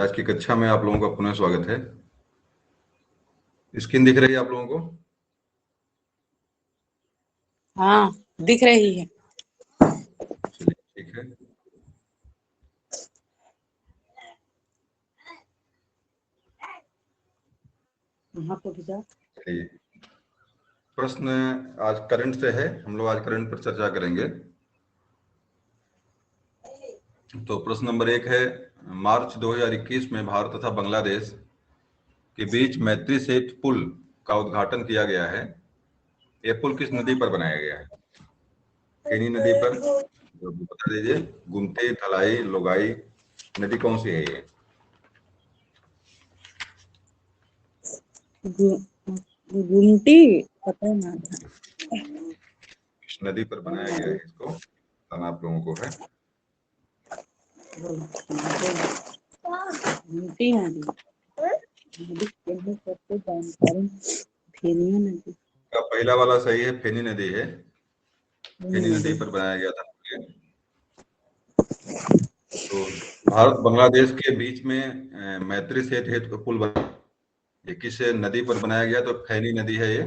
आज की कक्षा में आप लोगों का पुनः स्वागत है। स्क्रीन दिख रही है आप लोगों को? हाँ, दिख रही है। चलिए ठीक है। चलिए, प्रश्न आज करंट से है। हम लोग आज करंट पर चर्चा करेंगे। तो प्रश्न नंबर 1 है, मार्च 2021 में भारत तथा बांग्लादेश के बीच मैत्री सेतु पुल का उद्घाटन किया गया है। यह पुल किस नदी पर बनाया गया है? फेनी नदी पर। तो बता दीजिए, गुमती, थलाई, लोगाई नदी कौन सी है ये? गुमटी पता ना। किस नदी पर बनाया गया है इसको बताना आप लोगों को है। गुमटी नदी जानकारी फेनी नदी का पहला वाला सही है, फेनी नदी है। फेनी नदी पर बनाया गया था। तो भारत बांग्लादेश के बीच में मैत्री सेतु हेतु पुल बना, ये किस नदी पर बनाया गया? तो फैनी नदी है ये।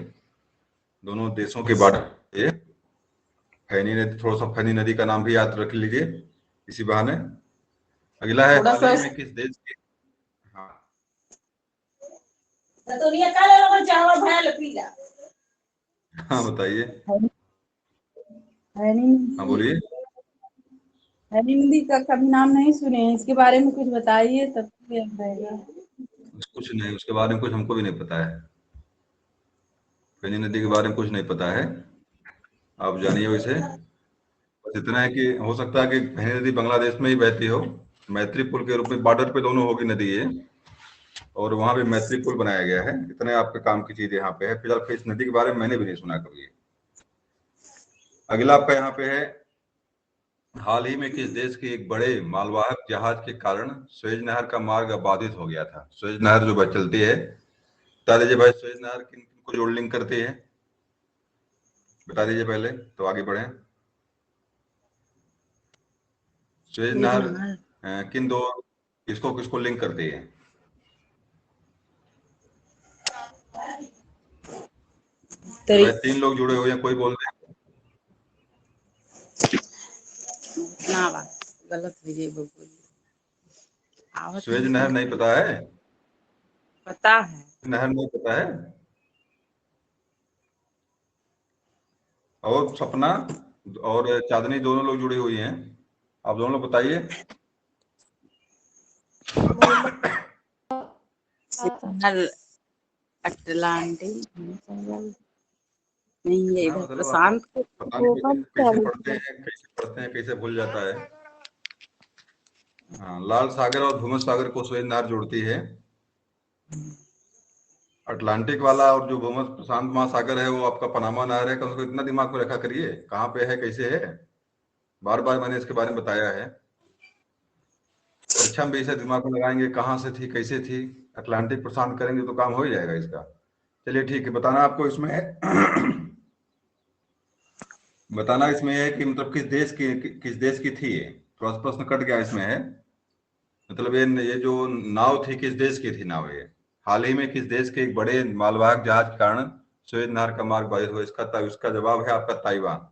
दोनों देशों के बॉर्डर ये फैनी नदी। थोड़ा सा फैनी नदी का नाम भी याद रख लीजिए इसी बहाने। अगला है, हाल ही में किस देश के, हाँ हाँ बताइए, हाँ बोलिए। फेनी नदी का कभी नाम नहीं सुने हैं, इसके बारे में कुछ बताइए तब तो याद रहेगा। कुछ नहीं, उसके बारे में कुछ हमको भी नहीं पता है। फेनी नदी के बारे में कुछ नहीं पता है, आप जानिए वैसे। बस इतना है कि हो सकता है कि फेनी नदी बांग्लादेश में ही बहती हो, मैत्री पुल के रूप में। बॉर्डर पे दोनों होगी नदी ये, और वहां पे मैत्री पुल बनाया गया है। इतने आपके काम की चीज यहाँ पे है। फिलहाल इस नदी के बारे में मैंने भी नहीं सुना कभी। अगला आपका यहाँ पे है, हाल ही में किस देश के एक बड़े मालवाहक जहाज के कारण सुएज नहर का मार्ग बाधित हो गया था? सुएज नहर जो चलती है, बता दीजिए भाई, सुएज नहर किन किन को जोड़ लिंक करती है? बता दीजिए पहले तो आगे बढ़े। सुएज नहर किन दो, किसको किसको लिंक करती है? तो भाई 3 लोग जुड़े हुए हैं, कोई बोल दे। ना बात गलत है सुएज नहर नहीं पता है? पता है। नहर नहीं पता है? और सपना और चांदनी दोनों लोग जुड़ी हुई हैं, आप दोनों लोग बताइए। अटलांटिक नहीं है, इधर मतलब प्रशांत पता नहीं कैसे पढ़ते हैं, कैसे भूल जाता है। हाँ, लाल सागर और भूमध्य सागर को सुएज नहर जोड़ती है। अटलांटिक वाला और जो भूमध्य प्रशांत महासागर है वो आपका पनामा नहर है। कम से कम इतना दिमाग में रखा करिए, कहाँ पे है, कैसे है। बार बार मैंने इसके बारे में बताया है। परीक्षा में भी इसे दिमाग में लगाएंगे, कहाँ से थी, कैसे थी। अटलांटिक प्रशांत करेंगे तो काम हो ही जाएगा इसका। चलिए ठीक है, बताना आपको इसमें है बताना इसमें है कि मतलब किस देश की थी ये। थोड़ा सा प्रश्न कट गया इसमें है। मतलब ये जो नाव थी, किस देश की थी नाव ये? हाल ही में किस देश के एक बड़े मालवाहक जहाज के कारण सुएज नहर का मार्ग बाधित हुआ? इसका जवाब है आपका ताइवान।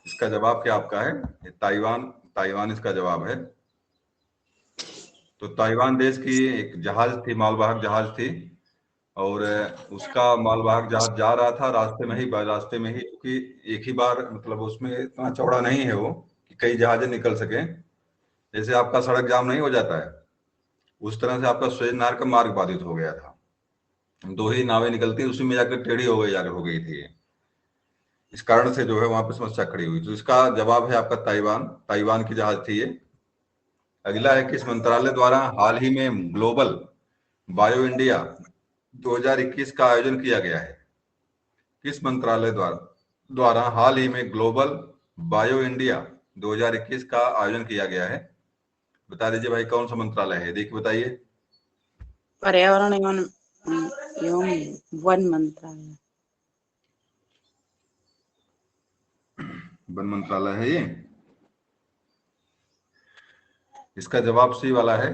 इसका जवाब क्या आपका है? ताइवान। ताइवान इसका जवाब है। तो ताइवान देश की एक जहाज थी, मालवाहक जहाज थी, और उसका मालवाहक जहाज जा रहा था। रास्ते में ही क्योंकि एक ही बार, मतलब उसमें इतना चौड़ा नहीं है वो कि कई जहाजें निकल सके। जैसे आपका सड़क जाम नहीं हो जाता है, उस तरह से आपका सुएज नहर का मार्ग बाधित हो गया था। 2 ही नावें निकलती, उसी में जाकर टेढ़ी हो गई थी। इस कारण से जो है वहां पर समस्या खड़ी हुई। तो इसका जवाब है आपका ताइवान। ताइवान की जहाज थी ये। अगला है, किस मंत्रालय द्वारा हाल ही में ग्लोबल बायो इंडिया 2021 का आयोजन किया गया है? किस मंत्रालय द्वारा हाल ही में ग्लोबल बायो इंडिया 2021 का आयोजन किया गया है? बता दीजिए भाई, कौन सा मंत्रालय है, देखिए बताइए। पर्यावरण एवं वन मंत्रालय। वन मंत्रालय है ये। इसका जवाब सी वाला है,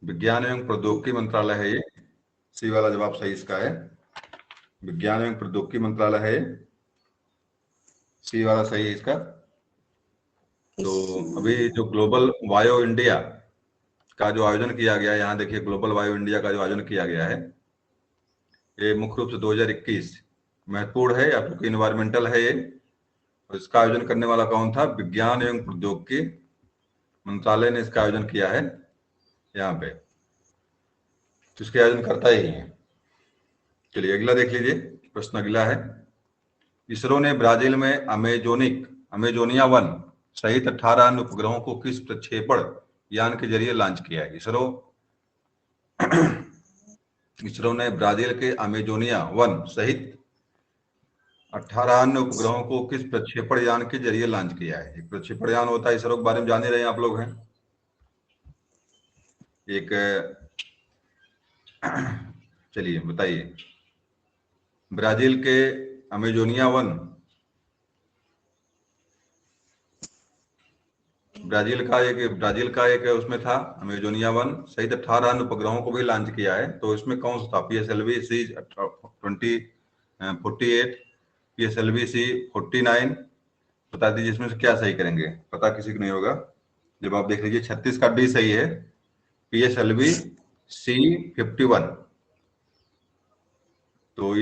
विज्ञान एवं प्रौद्योगिकी मंत्रालय है ये, सी वाला जवाब सही इसका है। विज्ञान एवं प्रौद्योगिकी मंत्रालय है, सी वाला सही है इसका। तो अभी जो ग्लोबल बायो इंडिया का जो आयोजन किया गया है, यहाँ देखिए ग्लोबल बायो इंडिया का जो आयोजन किया गया है, ये मुख्य रूप से 2021 महत्वपूर्ण है, आपको इन्वायरमेंटल है ये। और इसका आयोजन करने वाला कौन था? विज्ञान एवं प्रौद्योगिकी मंत्रालय ने इसका आयोजन किया है यहाँ पे, तो इसके आयोजन करता ही है। चलिए अगला देख लीजिए, प्रश्न अगला है। इसरो ने ब्राजील में अमेजोनिया 1 सहित 18 अन्य उपग्रहों को किस प्रक्षेपण यान के जरिए लॉन्च किया है? इसरो ने ब्राजील के अमेजोनिया 1 सहित 18 अन्य उपग्रहों को किस प्रक्षेपण यान के जरिए लॉन्च किया है? एक प्रक्षेपण यान होता है, इसरो के बारे में जान ही रहे हैं आप लोग हैं। एक चलिए बताइए, ब्राजील के अमेजोनिया 1, ब्राजील का एक उसमें था अमेजोनिया 1 सहित 18 अन्य उपग्रहों को भी लॉन्च किया है, तो इसमें कौन सा था? PSLV C-48, PSLV C-49, बता दीजिए इसमें से क्या सही करेंगे, पता किसी को नहीं होगा। जवाब देख लीजिए, 36 का डी सही है, PSLV C-51। तो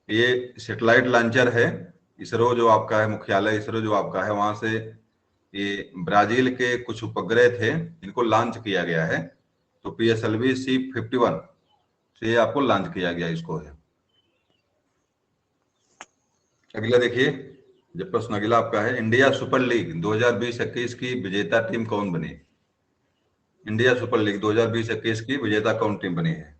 ये सैटेलाइट लॉन्चर है, इसरो जो आपका है, मुख्यालय इसरो जो आपका है, वहां से ये ब्राजील के कुछ उपग्रह थे, इनको लॉन्च किया गया है। तो PSLV C-51 से आपको लॉन्च किया गया इसको है। अगला देखिए, जब प्रश्न अगला आपका है, इंडिया सुपर लीग 2020-21 की विजेता टीम कौन बनी? इंडिया सुपर लीग 2020-21 की विजेता कौन टीम बनी है?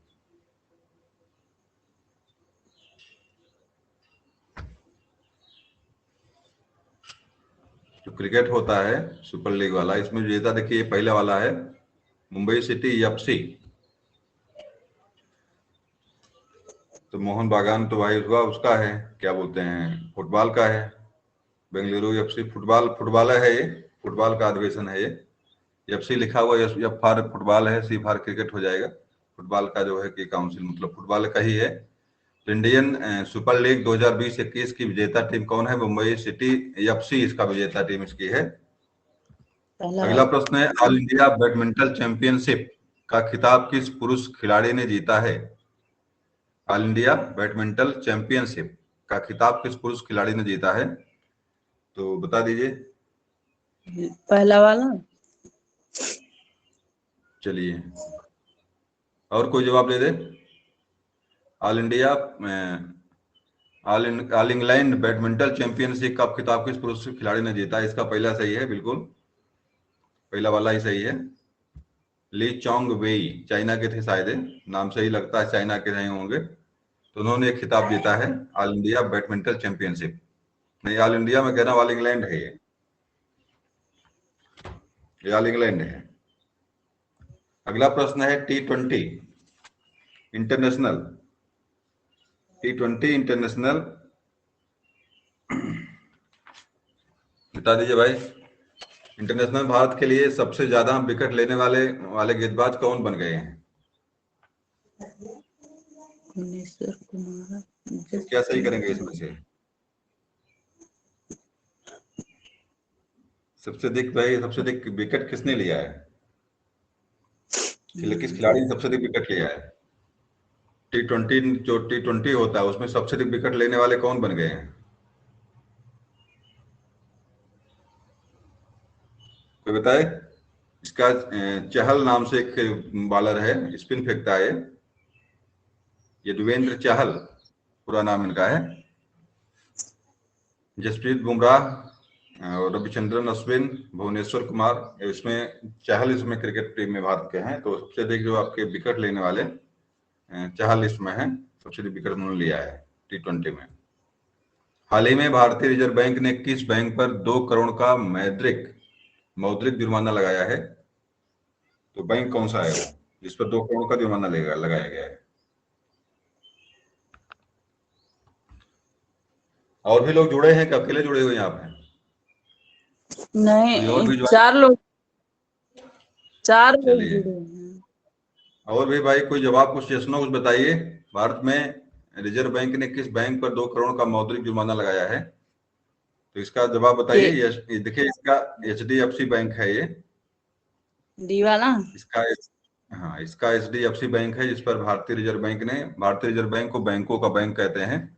जो क्रिकेट होता है सुपर लीग वाला, इसमें विजेता देखिए पहले वाला है मुंबई सिटी FC। तो मोहन बागान तो भाई हुआ उसका है, क्या बोलते हैं, फुटबॉल का है, बेंगलुरु FC फुटबॉल है, ये फुटबॉल का अधिवेशन है ये। FC लिखा हुआ F फॉर फुटबॉल है, C फॉर क्रिकेट हो जाएगा। फुटबॉल का जो है कि काउंसिल मतलब फुटबॉल का ही है। तो इंडियन सुपर लीग 2020-21 की विजेता टीम कौन है? मुंबई सिटी FC इसका विजेता टीम इसकी है। अगला प्रश्न है, ऑल इंडिया बैडमिंटन चैंपियनशिप का खिताब किस पुरुष खिलाड़ी ने जीता है? ऑल इंडिया बैडमिंटन चैंपियनशिप का खिताब किस पुरुष खिलाड़ी ने जीता है? तो बता दीजिए। पहला वाला। चलिए और कोई जवाब दे दे। ऑल इंग्लैंड बैडमिंटन चैंपियनशिप का खिताब किस पुरुष खिलाड़ी ने जीता है? इसका पहला सही है, बिल्कुल पहला वाला ही सही है। ली चोंग वेई चाइना के थे शायद, नाम से ही लगता है चाइना के रहे होंगे। तो उन्होंने एक खिताब जीता है ऑल इंडिया बैडमिंटन चैंपियनशिप। नहीं, ऑल इंडिया में कहना, ऑल इंग्लैंड है ये ऑल इंग्लैंड है। अगला प्रश्न है T20 इंटरनेशनल बता दीजिए भाई। इंटरनेशनल भारत के लिए सबसे ज्यादा विकेट लेने वाले गेंदबाज कौन बन गए हैं? तो क्या सही करेंगे इसमें से? सबसे अधिक विकेट किसने लिया है? किस खिलाड़ी ने सबसे अधिक विकेट लिया है? T20 होता है उसमें सबसे अधिक विकेट लेने वाले कौन बन गए हैं? कोई बताए? इसका चहल नाम से एक बॉलर है, स्पिन फेंकता है, युजवेंद्र चहल पूरा नाम इनका है। जसप्रीत बुमराह और रविचंद्रन अश्विन, भुवनेश्वर कुमार, इसमें चहल इसमें क्रिकेट टीम में भारत के हैं। तो सबसे अधिक जो आपके विकेट लेने वाले चहल इसमें है, सबसे अधिक विकेट उन्होंने लिया है T20 में। हाल ही में भारतीय रिजर्व बैंक ने किस बैंक पर 2 करोड़ का मौद्रिक जुर्माना लगाया है? तो बैंक कौन सा है वो जिस पर 2 करोड़ का जुर्माना लगाया गया है? और भी लोग जुड़े हैं कि अकेले जुड़े हुए हैं आप हैं? नहीं, और भी 4 लोग जुड़े हैं। और भी भाई कोई जवाब, कुछ प्रश्नों कुछ बताइए। भारत में रिजर्व बैंक ने किस बैंक पर 2 करोड़ का मौद्रिक जुर्माना लगाया है? तो इसका जवाब बताइए। के ये देखिए, इसका HDFC बैंक है ये। डी वाला। इसका हाँ, इसका HDFC बैंक है, जिस पर भारतीय रिजर्व बैंक को बैंकों का बैंक कहते हैं,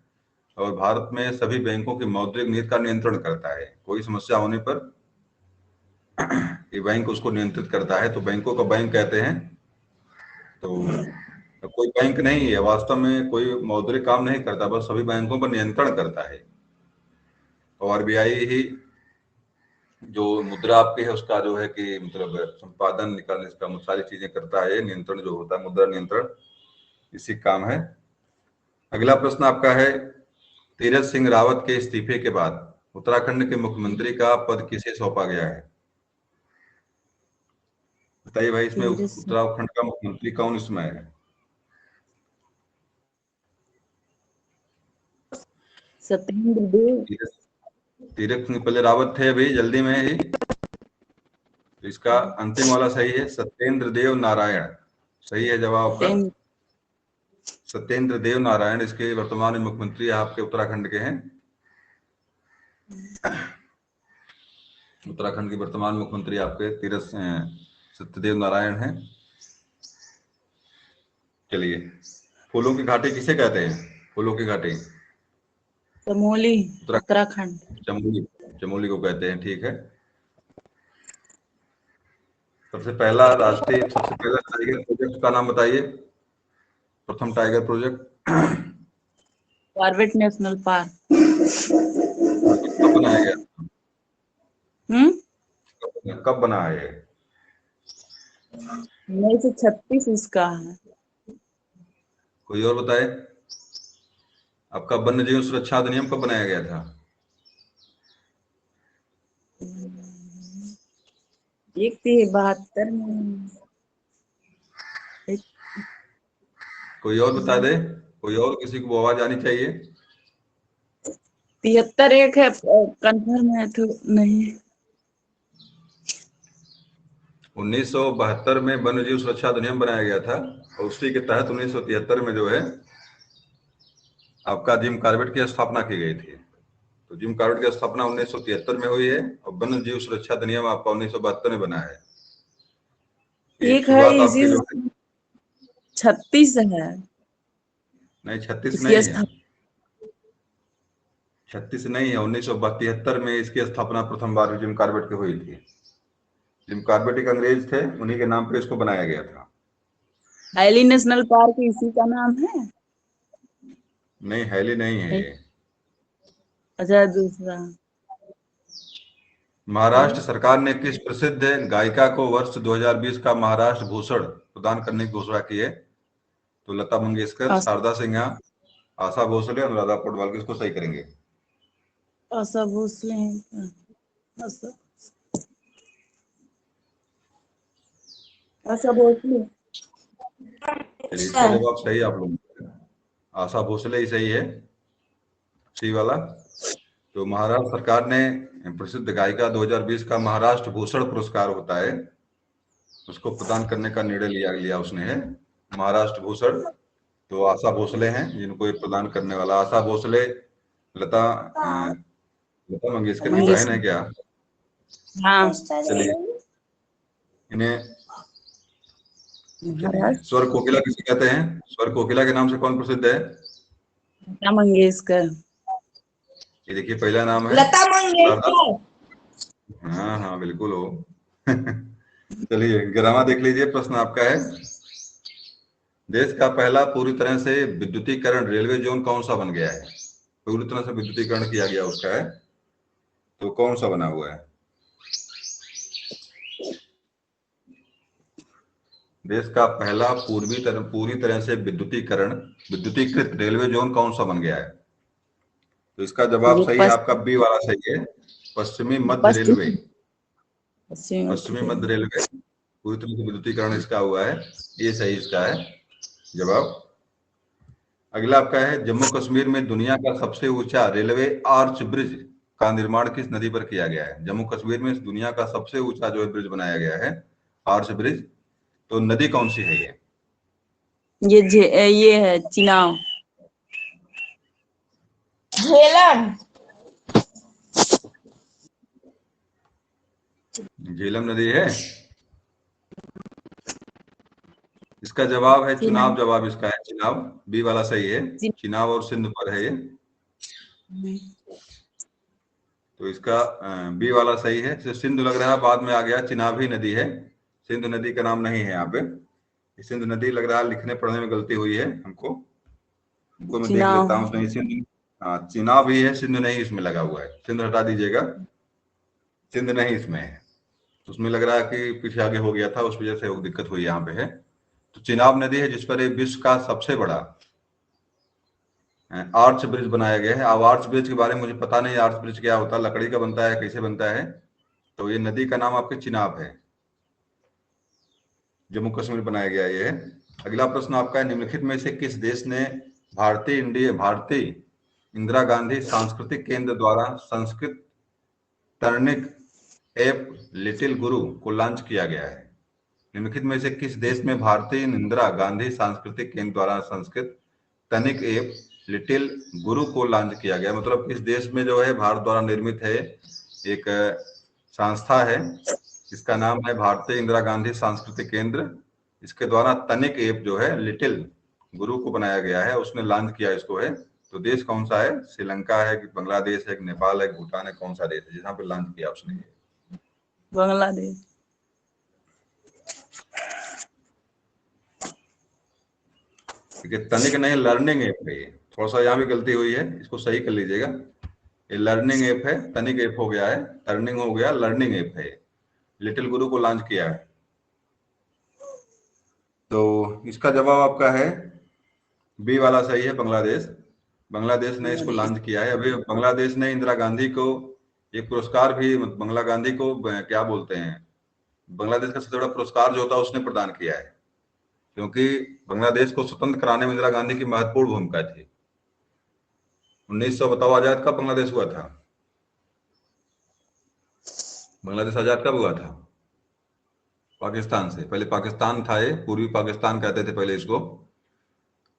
और भारत में सभी बैंकों की मौद्रिक नीति का नियंत्रण करता है। कोई समस्या होने पर ये बैंक उसको नियंत्रित करता है, तो बैंकों का बैंक कहते हैं। तो कोई बैंक नहीं है वास्तव में, कोई मौद्रिक काम नहीं करता, बस सभी बैंकों पर नियंत्रण करता है। और आरबीआई ही जो मुद्रा आपकी है उसका जो है कि मतलब संपादन निकालने, इसका सारी चीजें करता है। नियंत्रण जो होता है, मुद्रा नियंत्रण, इसी काम है। अगला प्रश्न आपका है, तीरथ सिंह रावत के इस्तीफे के बाद उत्तराखंड के मुख्यमंत्री का पद किसे सौंपा गया है? बताइए भाई, इसमें उत्तराखंड का मुख्यमंत्री कौन इसमें है? सत्येंद्र देव। तीरथ सिंह पहले रावत थे, अभी जल्दी में ही। तो इसका अंतिम वाला सही है, सत्येंद्र देव नारायण। सही है जवाब आपका। सत्येंद्र देव नारायण इसके वर्तमान मुख्यमंत्री आपके उत्तराखंड के हैं। उत्तराखंड के वर्तमान मुख्यमंत्री आपके तीरथ सत्यदेव नारायण हैं। चलिए, फूलों की घाटी किसे कहते हैं? फूलों की घाटी चमोली, उत्तराखंड। चमोली, चमोली को कहते हैं, ठीक है। सबसे पहला टाइगर प्रोजेक्ट का नाम बताइए। प्रथम tiger project Corbett national park. कब बनाया गया? कब बना है ये? 1936 इसका है। कोई और बताए। आपका वन्य जीव सुरक्षा अधिनियम कब बनाया गया था? एक थी 72 में। कोई और बता दे, कोई और, किसी को आवाज आनी चाहिए। 73 एक है, कंफर्म है तो नहीं। 1972 में वन्य जीव सुरक्षा अधिनियम बनाया गया था, और उसी के तहत 1973 में जो है आपका जिम कॉर्बेट की स्थापना की गई थी। तो जिम कॉर्बेट की स्थापना 1973 में हुई है, और वन्य जीव सुरक्षा अधिनियम आपका 1972 में बना है। एक है शुरुआत इसी आपकी जो है, 36 है। नहीं 36 इसकी नहीं है, 36 नहीं है। 1972 में इसकी स्थापना प्रथम बार जिम कॉर्बेट की हुई थी। जिम कॉर्बेट एक अंग्रेज थे, उन्हीं के नाम पे इसको बनाया गया था। हैली नेशनल पार्क इसी का नाम है। नहीं, हैली नहीं है ये। अच्छा, दूसरा। महाराष्ट्र सरकार ने किस प्रसिद्ध गायिका को वर्ष 2020 का महाराष्ट्र भूषण प्रदान करने की घोषणा की है? तो लता मंगेशकर, शारदा सिन्हा, आशा भोसले, अनुराधा पौडवाल, किसको सही करेंगे? आशा भोसले। आशा भोसले। चलिए, इसका जवाब सही आप लोग, आशा भोसले ही सही है, सी वाला। तो महाराष्ट्र सरकार ने प्रसिद्ध गायिका 2020 का महाराष्ट्र भूषण पुरस्कार होता है, उसको प्रदान करने का निर्णय लिया उसने है, महाराष्ट्र भूषण। तो आशा भोसले हैं जिनको ये प्रदान करने वाला। आशा भोसले लता लता मंगेशकर की बहन है क्या? हाँ। चलिए, इन्हें स्वर कोकिला किसे कहते हैं? स्वर कोकिला के नाम से कौन प्रसिद्ध है? लता मंगेशकर। ये देखिए, पहला नाम है लता मंगेशकर। हाँ हाँ, बिल्कुल हो। चलिए, ग्रामा देख लीजिए, प्रश्न आपका है, देश का पहला पूरी तरह से विद्युतीकरण रेलवे जोन कौन सा बन गया है? पूरी तरह से विद्युतीकरण किया गया उसका है, तो कौन सा बना हुआ है? देश का पहला पूरी तरह से विद्युतीकृत रेलवे जोन कौन सा बन गया है? तो इसका जवाब सही है आपका, बी वाला सही है, पश्चिमी मध्य रेलवे। पश्चिमी मध्य रेलवे पूरी तरह से विद्युतीकरण इसका हुआ है, ये सही इसका है जवाब। अगला आपका है, जम्मू कश्मीर में दुनिया का सबसे ऊंचा रेलवे आर्च ब्रिज का निर्माण किस नदी पर किया गया है? जम्मू कश्मीर में दुनिया का सबसे ऊंचा जो है ब्रिज बनाया गया है, आर्च ब्रिज, तो नदी कौन सी है ये? ये है चिनाव। झेलम। झेलम नदी है। इसका जवाब है चुनाव। जवाब इसका है चुनाव। बी वाला सही है। चिनाव और सिंध पर है ये। तो इसका बी वाला सही है। सिंधु लग रहा है बाद में आ गया, चिनाब ही नदी है, सिंधु नदी का नाम नहीं है यहाँ पे। सिंधु नदी लग रहा है लिखने पढ़ने में गलती हुई है हमको मैं देख लेता हूँ। नहीं सिंधु, हाँ चिनाब ही है, सिंधु नहीं इसमें लगा हुआ है। सिंधु हटा दीजिएगा, सिंध नहीं इसमें है। उसमें लग रहा है कि पीछे आगे हो गया था, उस वजह से वो दिक्कत हुई यहाँ पे है। तो चिनाब नदी है जिस पर विश्व का सबसे बड़ा आर्च ब्रिज बनाया गया है। अब आर्च ब्रिज के बारे में मुझे पता नहीं, आर्च ब्रिज क्या होता है, लकड़ी का बनता है, कैसे बनता है। तो ये नदी का नाम आपके चिनाब है, जम्मू कश्मीर बनाया गया ये है। अगला प्रश्न आपका है, निम्नलिखित में से किस देश ने भारतीय इंदिरा गांधी सांस्कृतिक केंद्र द्वारा संस्कृत टर्निक ऐप लिटिल गुरु को लॉन्च किया गया है? निम्नलिखित में से किस देश में भारतीय इंदिरा गांधी सांस्कृतिक केंद्र द्वारा संस्कृत टर्निक ऐप लिटिल गुरु को लॉन्च किया गया? मतलब किस देश में जो है भारत द्वारा निर्मित है एक संस्था है, इसका नाम है भारतीय इंदिरा गांधी सांस्कृतिक केंद्र। इसके द्वारा तनिक ऐप जो है लिटिल गुरु को बनाया गया है, उसने लॉन्च किया इसको है। तो देश कौन सा है? श्रीलंका है कि बांग्लादेश है कि नेपाल है, भूटान है, कौन सा देश है जहां पे लॉन्च किया उसने? बांग्लादेश। ठीक है, तनिक नहीं, लर्निंग ऐप है ये। थोड़ा सा यहाँ भी गलती हुई है, इसको सही कर लीजिएगा। ये लर्निंग ऐप है, तनिक ऐप हो गया है, टर्निंग हो गया, लर्निंग ऐप है। लिटिल गुरु को लॉन्च किया है। तो इसका जवाब आपका है बी वाला सही है, बांग्लादेश। बांग्लादेश ने इसको लॉन्च किया है। अभी बांग्लादेश ने इंदिरा गांधी को एक पुरस्कार भी, बांग्ला गांधी को क्या बोलते हैं, बांग्लादेश का सबसे बड़ा पुरस्कार जो होता है उसने प्रदान किया है, क्योंकि बांग्लादेश को स्वतंत्र कराने में इंदिरा गांधी की महत्वपूर्ण भूमिका थी। 1900 बताओ आजाद कब बांग्लादेश हुआ था? बांग्लादेश आजाद कब हुआ था? पाकिस्तान से। पहले पाकिस्तान था, ये पूर्वी पाकिस्तान कहते थे पहले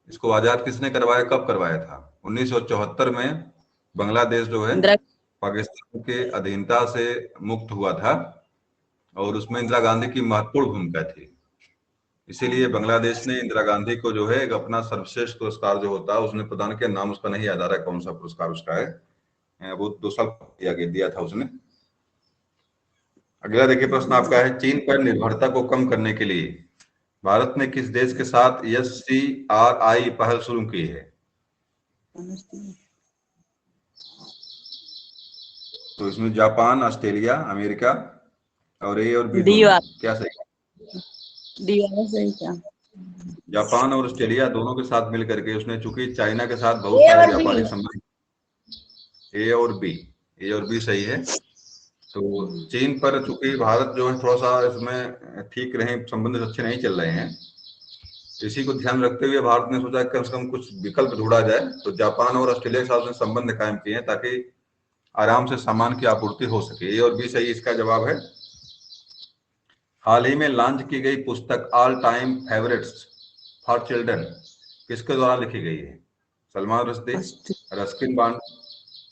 इसको आजाद किसने करवाया, कब करवाया था? 1974 में बांग्लादेश जो है पाकिस्तान के अधीनता से मुक्त हुआ था, और उसमें इंदिरा गांधी की महत्वपूर्ण भूमिका थी। इसीलिए बांग्लादेश ने इंदिरा गांधी को जो है एक अपना सर्वश्रेष्ठ पुरस्कार जो होता है उसने प्रदान किया। नाम उसका नहीं याद आ रहा है कौन सा पुरस्कार उसका है, वो 2 साल दिया था उसने। अगला देखिए प्रश्न आपका है, चीन पर निर्भरता को कम करने के लिए भारत ने किस देश के साथ SCRI पहल शुरू की है? तो इसमें जापान, ऑस्ट्रेलिया, अमेरिका और ए और बी दोनों, क्या सही? जापान और ऑस्ट्रेलिया दोनों के साथ मिलकर के उसने, चूंकि चाइना के साथ बहुत सारे व्यापारिक संबंध, ए और बी सही है। तो चीन पर चूंकि भारत जो है थोड़ा सा इसमें ठीक रहे, संबंध अच्छे नहीं चल रहे हैं, इसी को ध्यान रखते हुए भारत ने सोचा कम से कम कुछ विकल्प ढूंढा जाए। तो जापान और ऑस्ट्रेलिया के साथ उसने संबंध कायम किए हैं ताकि आराम से सामान की आपूर्ति हो सके। ए और बी सही इसका जवाब है। हाल ही में लॉन्च की गई पुस्तक all time favourites for children किसके द्वारा लिखी गई है? Salman Rushdie, Ruskin Bond,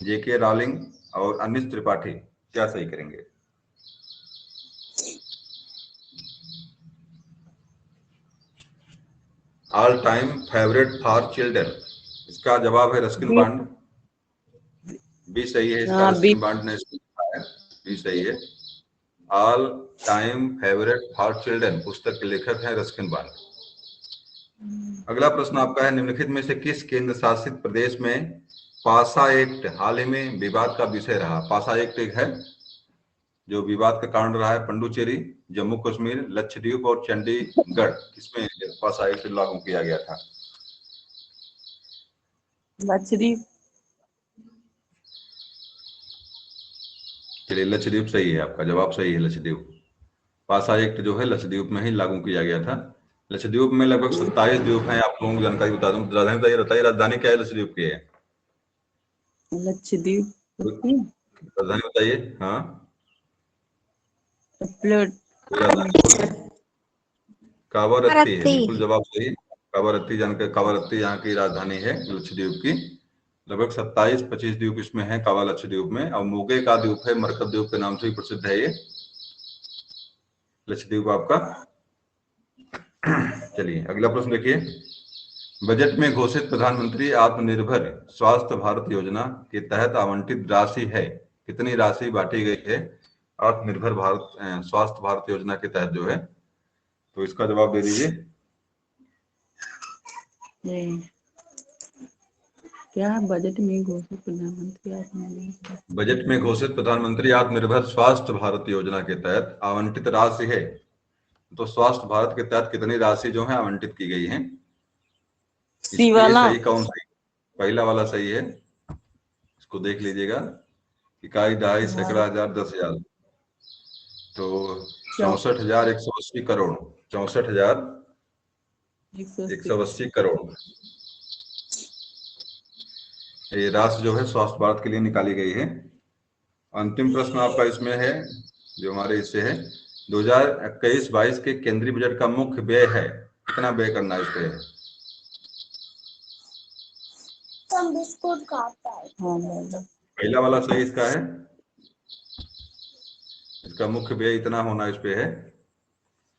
JK Rowling और अनीस त्रिपाठी, क्या सही करेंगे? All time favourite for children, इसका जवाब है रस्किन बॉन्ड। बी सही है इसका, रस्किन बॉन्ड ने लिखा है, बी सही है। All time favourite for children पुस्तक के लेखक हैं रस्किन बॉन्ड। अगला प्रश्न आपका है, निम्नलिखित में से किस केंद्र शासित प्रदेश में पासा एक्ट हाल ही में विवाद का विषय रहा? पासा एक्ट एक है जो विवाद का कारण रहा है। पंडुचेरी, जम्मू कश्मीर, लक्षद्वीप और चंडीगढ़, किसमें पासा एक्ट लागू किया गया था? लक्षद्वीप। चलिए लक्षद्वीप सही है, आपका जवाब सही है, लक्षद्वीप। पासा एक्ट जो है लक्षद्वीप में ही लागू किया गया था। लक्षद्वीप में लगभग 27 द्वीप हैं। आप लोगों को जानकारी बता दूं, राजधानी बताइए, राजधानी क्या है लक्षद्वीप की? है लक्षद्वीप राजधानी बताइए। हाँ प्लेट कावारत्ती है, बिल्कुल जवाब सही। कावारत्ती यहाँ की राजधानी है लक्षद्वीप की। लगभग 27-25 द्वीप इसमें है कावा लक्षद्वीप में। और मोगे का द्वीप है, मरकत द्वीप के नाम से भी प्रसिद्ध है ये लक्षद्वीप आपका। चलिए अगला प्रश्न देखिए। बजट में घोषित प्रधानमंत्री आत्मनिर्भर स्वास्थ्य भारत योजना के तहत आवंटित राशि है, कितनी राशि बांटी गई है आत्मनिर्भर भारत स्वास्थ्य भारत योजना के तहत जो है, तो इसका जवाब दे दीजिए। क्या बजट में घोषित प्रधानमंत्री आत्मनिर्भर स्वास्थ्य भारत योजना के तहत आवंटित राशि है, तो स्वास्थ्य भारत के तहत कितनी राशि जो है आवंटित की गई है? सही कौन सही? पहला वाला सही है, इसको देख लीजिएगा। इकाई, दहाई, सैकड़ा, हजार, 10,000, तो 64,180 करोड़। 64,180 करोड़ ये राशि जो है स्वास्थ्य भारत के लिए निकाली गई है। अंतिम प्रश्न आपका इसमें है जो हमारे इससे है, 2021-22 के केंद्रीय बजट का मुख्य व्यय है, कितना व्यय करना है इस पे? पहला वाला सही इसका है, इसका मुख्य व्यय इतना होना इस पे है,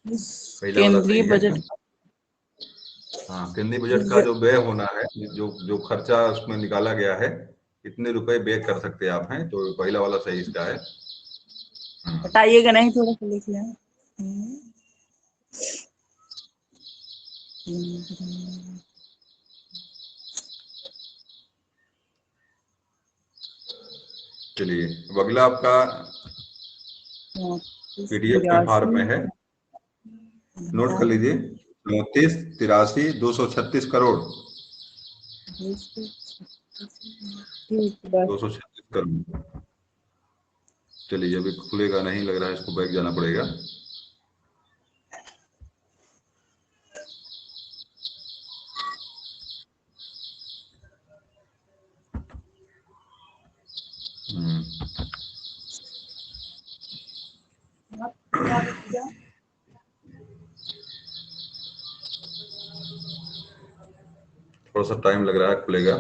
पहला वाला सही है। हाँ, केंद्रीय बजट का जो व्यय होना है, जो खर्चा उसमें निकाला गया है, कितने रुपए व्यय कर सकते हैं आप हैं, तो पहला वाला सही इसका है। बताइएगा नहीं, थोड़ा सा लिख लें। चलिए अब अगला आपका पीडीएफ में फॉर्म में है, नोट कर लीजिए। 34, 83, 236 करोड़ 236 करोड़। चलिए अभी खुलेगा नहीं, लग रहा है इसको बैक जाना पड़ेगा। थोड़ा सा टाइम लग रहा है, खुलेगा।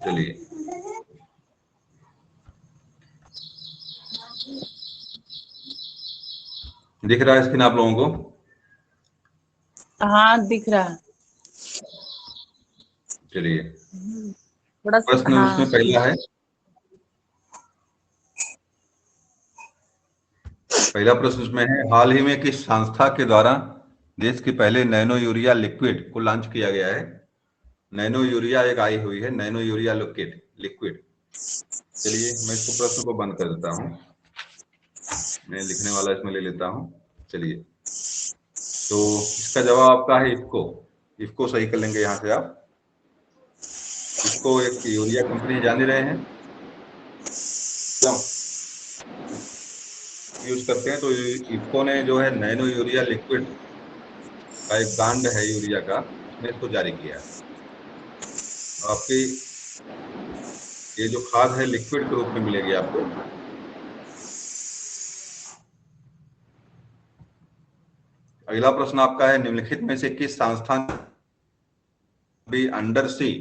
चलिए दिख रहा है स्क्रीन आप लोगों को? हाँ दिख रहा है। चलिए थोड़ा प्रश्न उसमें पहला है, पहला प्रश्न उसमें है, हाल ही में किस संस्था के द्वारा देश के पहले नैनो यूरिया लिक्विड को लॉन्च किया गया है? नैनो यूरिया एक आई हुई है, नैनो यूरिया लिक्विड। चलिए मैं इसको प्रश्न को बंद कर देता हूँ, मैं लिखने वाला इसमें ले लेता हूँ। चलिए तो इसका जवाब आपका है इफको सही कर लेंगे यहाँ से आप। इफको एक यूरिया कंपनी जान ही रहे हैं, यूज करते हैं। तो इफको ने जो है नैनो यूरिया लिक्विड का एक ब्रांड है यूरिया का, उसने इसको जारी किया है। आपकी ये जो खाद है लिक्विड के रूप में मिलेगी आपको। अगला प्रश्न आपका है, निम्नलिखित में से किस संस्थान भी अंडर सी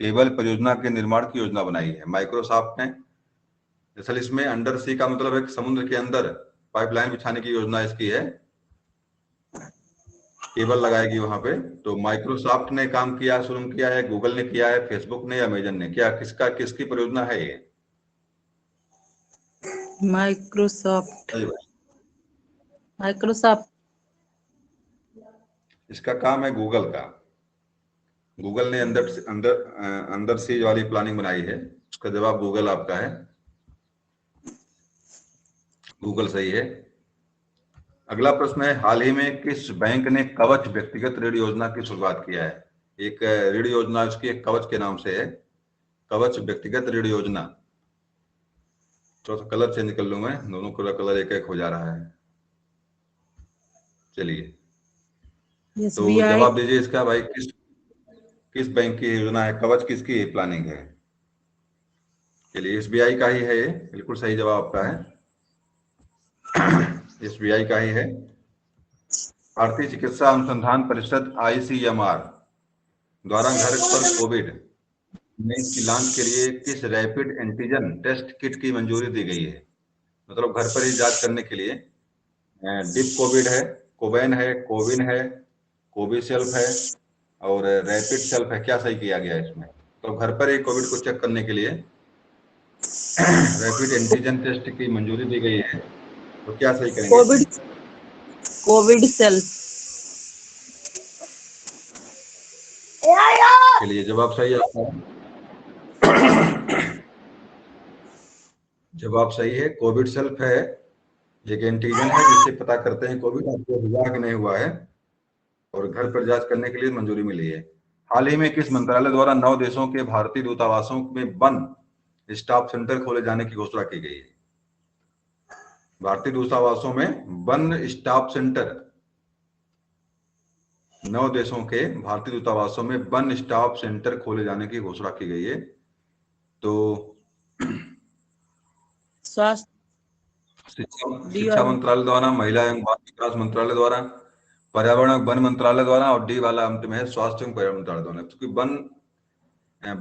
केबल परियोजना के निर्माण की योजना बनाई है? माइक्रोसॉफ्ट ने। दरअसल इसमें अंडर सी का मतलब है समुद्र के अंदर पाइपलाइन बिछाने की योजना इसकी है, केबल लगाएगी वहां पे। तो माइक्रोसॉफ्ट ने काम किया, शुरू किया है, गूगल ने किया है, फेसबुक ने, अमेजन ने, क्या किसकी परियोजना है ये? माइक्रोसॉफ्ट। इसका काम है गूगल का। गूगल ने अंदर सी वाली प्लानिंग बनाई है, उसका जवाब गूगल आपका है, गूगल सही है। अगला प्रश्न है, हाल ही में किस बैंक ने कवच व्यक्तिगत ऋण योजना की शुरुआत किया है? एक ऋण योजना उसकी एक कवच के नाम से है, कवच व्यक्तिगत ऋण योजना। थोड़ा सा कलर चेंज कर लूं मैं, दोनों का कलर एक एक हो जा रहा है। चलिए तो जवाब दीजिए इसका भाई, किस बैंक की योजना है, कवच किसकी प्लानिंग है? चलिए एसबीआई का ही है ये, बिल्कुल सही जवाब आपका है, एसबीआई का ही है। भारतीय चिकित्सा अनुसंधान परिषद ICMR द्वारा घर पर कोविड-19 की लॉन्च के लिए किस रैपिड एंटीजन टेस्ट किट की मंजूरी दी गई है? मतलब घर पर ही जांच करने के लिए डिप कोविड है, कोवैन है, कोविन है, कोविसेल्फ है और रैपिड सेल्फ है। क्या सही किया गया है इसमें? तो घर पर ही कोविड को चेक करने के लिए रैपिड एंटीजन टेस्ट की मंजूरी दी गई है, तो क्या सही करेंगे? Covid cell. चलिए, जवाब सही है आपका। जवाब सही है, कोविड सेल्फ है, एक एंटीजन है जिससे पता करते हैं कोविड आपको हुआ कि नहीं हुआ है, और घर पर जांच करने के लिए मंजूरी मिली है। हाल ही में किस मंत्रालय द्वारा 9 देशों के भारतीय दूतावासों में वन स्टॉप सेंटर खोले जाने की घोषणा की गई है? भारतीय दूतावासों में वन स्टॉप सेंटर, 9 देशों के भारतीय दूतावासों में वन स्टॉप सेंटर खोले जाने की घोषणा की गई है। तो स्वास्थ्य, शिक्षा मंत्रालय द्वारा, महिला एवं बाल विकास मंत्रालय द्वारा, पर्यावरण और वन मंत्रालय द्वारा, और डी वाला अंत में है स्वास्थ्य एवं पर्यावरण मंत्रालय द्वारा। क्योंकि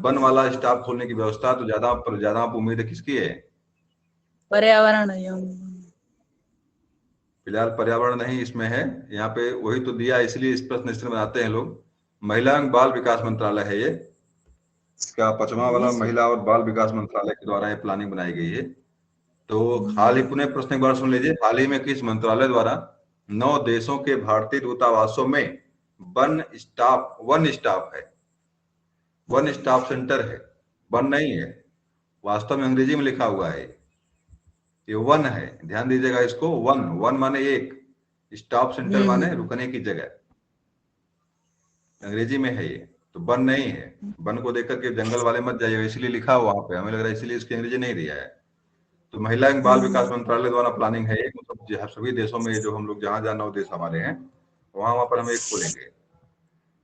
वन वाला स्टाफ खोलने की व्यवस्था तो ज्यादा आप उम्मीद किसकी है? पर्यावरण। फिलहाल पर्यावरण नहीं इसमें है, यहाँ पे वही तो दिया, इसलिए इस प्रश्न निश्चित बनाते हैं लोग। महिला एवं बाल विकास मंत्रालय है ये, इसका 5वां वाला महिला और बाल विकास मंत्रालय के द्वारा ये प्लानिंग बनाई गई है। तो हाल ही, पुनः प्रश्न एक बार सुन लीजिए, हाल ही में किस मंत्रालय द्वारा 9 देशों के भारतीय दूतावासों में वन स्टाफ है, वन स्टाफ सेंटर है, वन नहीं है, वास्तव में अंग्रेजी में लिखा हुआ है, ये वन है, ध्यान दीजिएगा इसको। वन माने एक, स्टॉप सेंटर माने रुकने की जगह, अंग्रेजी में है ये, तो वन नहीं है। वन को देख करके जंगल वाले मत जाइए, इसलिए लिखा हुआ वहां पे, हमें लग रहा है इसलिए इसकी अंग्रेजी नहीं दिया है। तो महिला एवं बाल विकास मंत्रालय द्वारा प्लानिंग है ये, मतलब सभी देशों में जो हम लोग जहां 9 देश हमारे हैं, वहां पर हम एक खोलेंगे।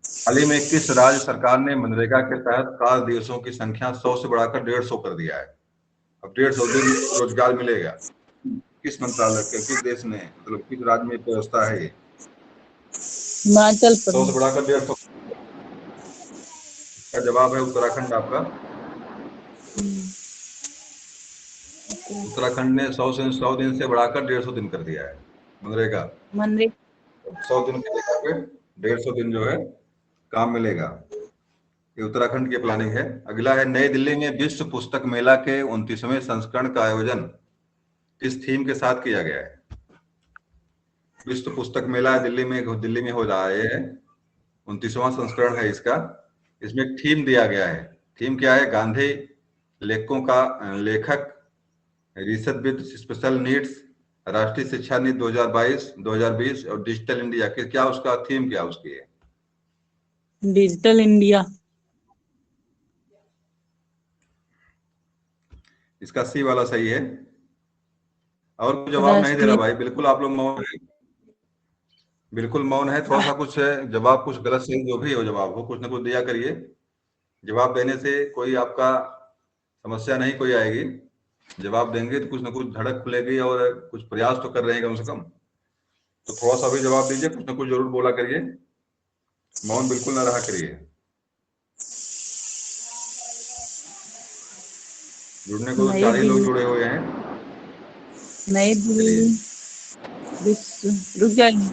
हाल ही में किस राज्य सरकार ने मनरेगा के तहत कार्य दिवसों की संख्या 100 से बढ़ाकर 150 कर दिया है? अब 150 दिन रोजगार मिलेगा। किस मंत्रालय के, किस देश ने, मतलब किस राज्य में व्यवस्था है ये? हिमाचल 100 से बढ़ाकर 150 का जवाब है उत्तराखंड आपका। उत्तराखंड ने 100 दिन से बढ़ाकर 150 दिन कर दिया है मनरेगा। 100 दिन की जगह पे 150 दिन जो है काम मिलेगा, ये उत्तराखंड की प्लानिंग है। अगला है, नई दिल्ली में विश्व पुस्तक मेला के 29वें संस्करण का आयोजन किस थीम के साथ किया गया है? विश्व पुस्तक मेला दिल्ली में हो रहा है, 29वां संस्करण है इसका। इसमें एक थीम दिया गया है, थीम क्या है? गांधी लेखकों का लेखक, रिसर्च विद स्पेशल नीड्स, राष्ट्रीय शिक्षा नीति 2022 और डिजिटल इंडिया के, क्या उसका थीम क्या उसकी है? Digital India. इसका सी वाला सही है। और जवाब नहीं दे रहा भाई, बिल्कुल आप लोग मौन है, बिल्कुल मौन है। थोड़ा सा कुछ जवाब, कुछ गलत सही जो भी हो जवाब हो, कुछ ना कुछ दिया करिए। जवाब देने से कोई आपका समस्या नहीं कोई आएगी, जवाब देंगे तो कुछ ना कुछ धड़क खुलेगी, और कुछ प्रयास तो कर रहे हैं कम से कम। तो थोड़ा सा भी जवाब दीजिए, कुछ ना कुछ जरूर बोला करिए, मौन बिल्कुल ना रहा करिए। जुड़ने को तो 4 ही लोग जुड़े हुए हैं। नई दिल्ली रुक जाएंगे।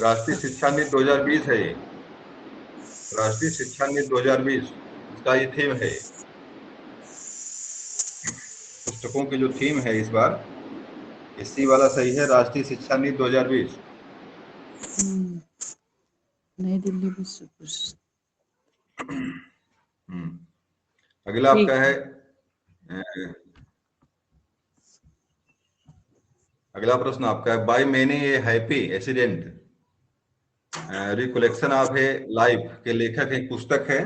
राष्ट्रीय शिक्षा नीति 2020 है ये, राष्ट्रीय शिक्षा नीति 2020 इसका ये थीम है। पुस्तकों की जो थीम है इस बार, इसी वाला सही है, राष्ट्रीय शिक्षा नीति 2020। नई दिल्ली विश्व। अगला आपका है, अगला प्रश्न आपका है, by many A happy accident recollection of A life के लेखक एक पुस्तक है।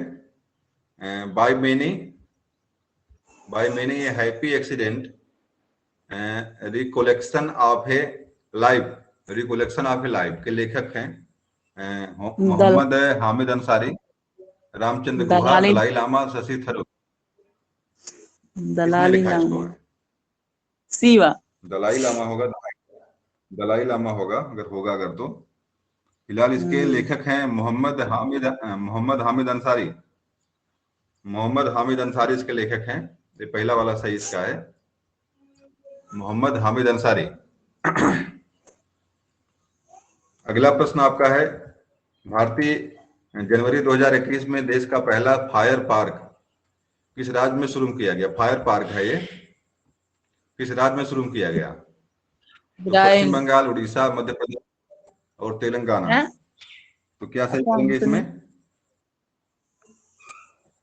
By many A happy accident recollection of A life, recollection of A life के लेखक हैं मोहम्मद हामिद अंसारी, रामचंद्र गुहा, दलाई लामा, शशि थरूर। दलाई लामा, सीवा, दलाई लामा होगा। दलाई लामा होगा, अगर होगा अगर तो। फिलहाल इसके लेखक हैं मोहम्मद हामिद अंसारी। मोहम्मद हामिद अंसारी इसके लेखक हैं। ये पहला वाला सही इसका है, मोहम्मद हामिद अंसारी। अगला प्रश्न आपका है, भारतीय जनवरी 2021 में देश का पहला फायर पार्क किस राज्य में शुरू किया गया? फायर पार्क है ये, किस राज्य में शुरू किया गया? तो पश्चिम बंगाल, उड़ीसा, मध्य प्रदेश और तेलंगाना। तो क्या सही करेंगे इसमें?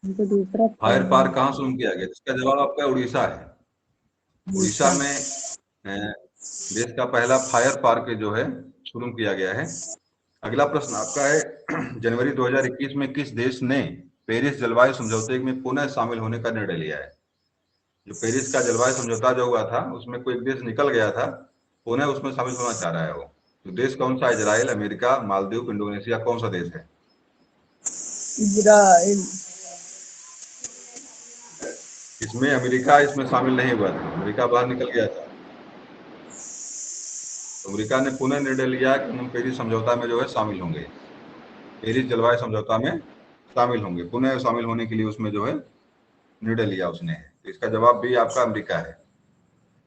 तो दूसरा फायर पार्क कहाँ शुरू किया गया? इसका जवाब आपका उड़ीसा है। उड़ीसा में देश का पहला फायर पार्क जो है शुरू किया गया है। अगला प्रश्न आपका है, जनवरी 2021 में किस देश ने पेरिस जलवायु समझौते में पुनः शामिल होने का निर्णय लिया है? जो पेरिस का जलवायु समझौता जो हुआ था उसमें कोई एक देश निकल गया था, पुनः उसमें शामिल होना चाह रहा है वो। तो देश कौन सा? इजराइल, अमेरिका, मालदीव, इंडोनेशिया, कौन सा देश है? इजराइल। इसमें अमेरिका इसमें शामिल नहीं हुआ था, अमेरिका बाहर निकल गया था। तो अमेरिका ने पुनः निर्णय लिया कि हम पेरिस समझौता में जो है शामिल होंगे, पेरिस जलवायु समझौता में शामिल होंगे, पुनः शामिल होने के लिए उसमें जो है निर्णय लिया उसने। तो इसका जवाब भी आपका अमेरिका है,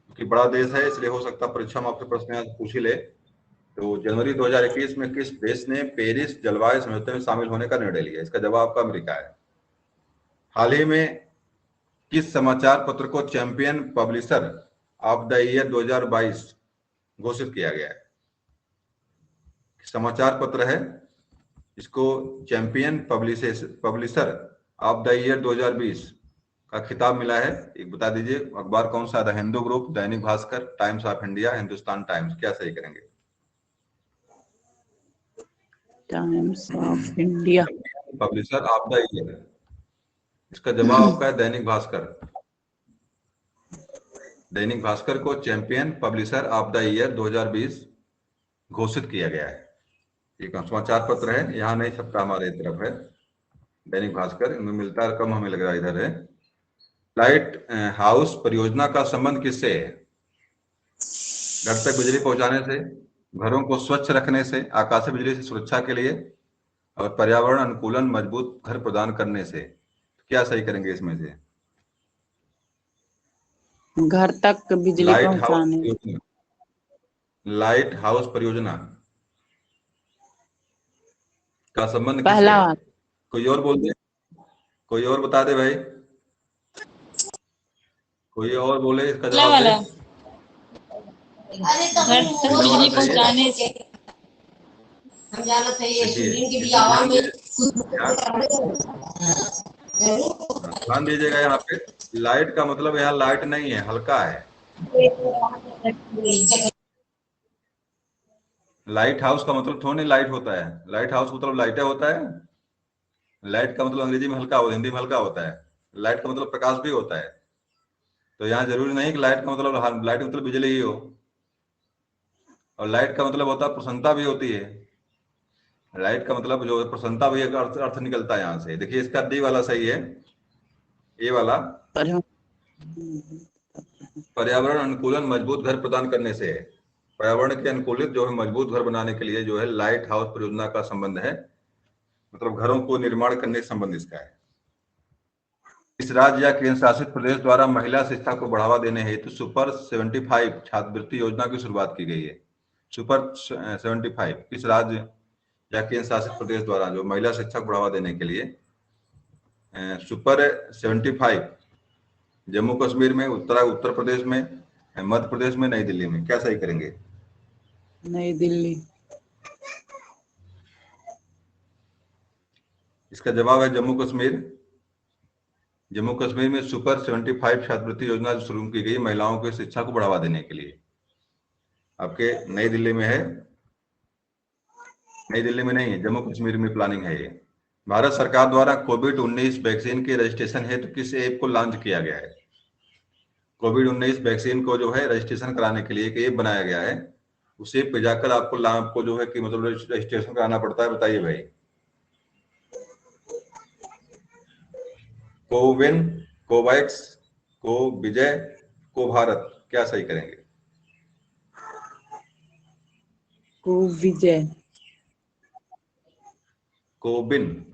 क्योंकि बड़ा देश है इसलिए हो सकता परीक्षा में आपसे प्रश्न पूछ ही ले। तो जनवरी 2021 में किस देश ने पेरिस जलवायु समझौते में शामिल होने का निर्णय लिया? इसका जवाब आपका अमेरिका है। हाल ही में किस समाचार पत्र को champion publisher of the year 2022 घोषित किया गया है? समाचार पत्र है, इसको champion publisher of the year 2020 का खिताब मिला है। एक बता दीजिए अखबार कौन सा? The Hindu group, Dainik Bhaskar, times of India, Hindustan times. क्या सही करेंगे? Times of India. Publisher of the year, इसका जवाब आपका है दैनिक भास्कर। दैनिक भास्कर को champion publisher of the year 2020 घोषित किया गया है। एक समाचार पत्र है, यहाँ नहीं छपता, हमारे तरफ है दैनिक भास्कर, इनमें मिलता है कम, हमें लग रहा है इधर है। लाइट हाउस परियोजना का संबंध किससे है? घर तक बिजली पहुंचाने से, घरों को स्वच्छ रखने से, आकाशीय बिजली से सुरक्षा के लिए, और पर्यावरण अनुकूलन मजबूत घर प्रदान करने से। क्या सही करेंगे इसमें से? घर तक बिजली लाइट हाउस पहुंचाने। परियोजना, लाइट हाउस परियोजना का संबंध किससे पहला है? बात। कोई और बोल दे, कोई और बता दे भाई, कोई और बोले इसका जवाब दे। घर तक बिजली पहुंचाने से। हम जाना चाहिए देखिए की भी इसमें आवाज में ध्यान दीजिएगा, यहाँ पे लाइट का मतलब यहाँ लाइट नहीं है, हल्का है। लाइट हाउस का मतलब थोड़ी लाइट होता है, लाइट हाउस मतलब लाइटें होता है। लाइट का मतलब अंग्रेजी में हल्का होता है, हिंदी में हल्का होता है। लाइट का मतलब प्रकाश भी होता है। तो यहाँ जरूरी नहीं कि लाइट का मतलब, लाइट का मतलब बिजली ही हो, और लाइट का मतलब होता है प्रसन्नता भी होती है। लाइट का मतलब जो प्रसन्नता भी एक अर्थ निकलता है यहाँ से। देखिए इसका डी वाला सही है, ए वाला। पर्यावरण अनुकूलन मजबूत घर प्रदान करने से है। पर्यावरण के अनुकूलित जो है मजबूत घर बनाने के लिए जो है लाइट हाउस परियोजना का संबंध है, मतलब घरों को निर्माण करने का संबंध इसका है। इस राज्य या केंद्र शासित प्रदेश द्वारा महिला शिक्षा को बढ़ावा देने हेतु सुपर 75 छात्रवृत्ति योजना की शुरुआत की गई है। सुपर 75 किस राज्य या केंद्र शासित प्रदेश द्वारा जो महिला शिक्षा को बढ़ावा देने के लिए? सुपर 75 जम्मू कश्मीर में, उत्तर प्रदेश में, मध्य प्रदेश में, नई दिल्ली में। क्या सही करेंगे? नई दिल्ली। इसका जवाब है जम्मू कश्मीर। जम्मू कश्मीर में सुपर 75 छात्रवृत्ति योजना शुरू की गई महिलाओं की शिक्षा को बढ़ावा देने के लिए। आपके नई दिल्ली में है, नई दिल्ली में नहीं है, जम्मू कश्मीर में प्लानिंग है ये। भारत सरकार द्वारा कोविड-19 वैक्सीन के रजिस्ट्रेशन हेतु किस ऐप को लॉन्च किया गया है? कोविड-19 वैक्सीन को जो है रजिस्ट्रेशन कराने के लिए एक ऐप बनाया गया है। उस ऐप पे जाकर आपको जो है कि मतलब रजिस्ट्रेशन कराना पड़ता है। बताइए भाई। कोविन, कोवैक्स, को विजय, को भारत। क्या सही करेंगे? विजय। कोबिन।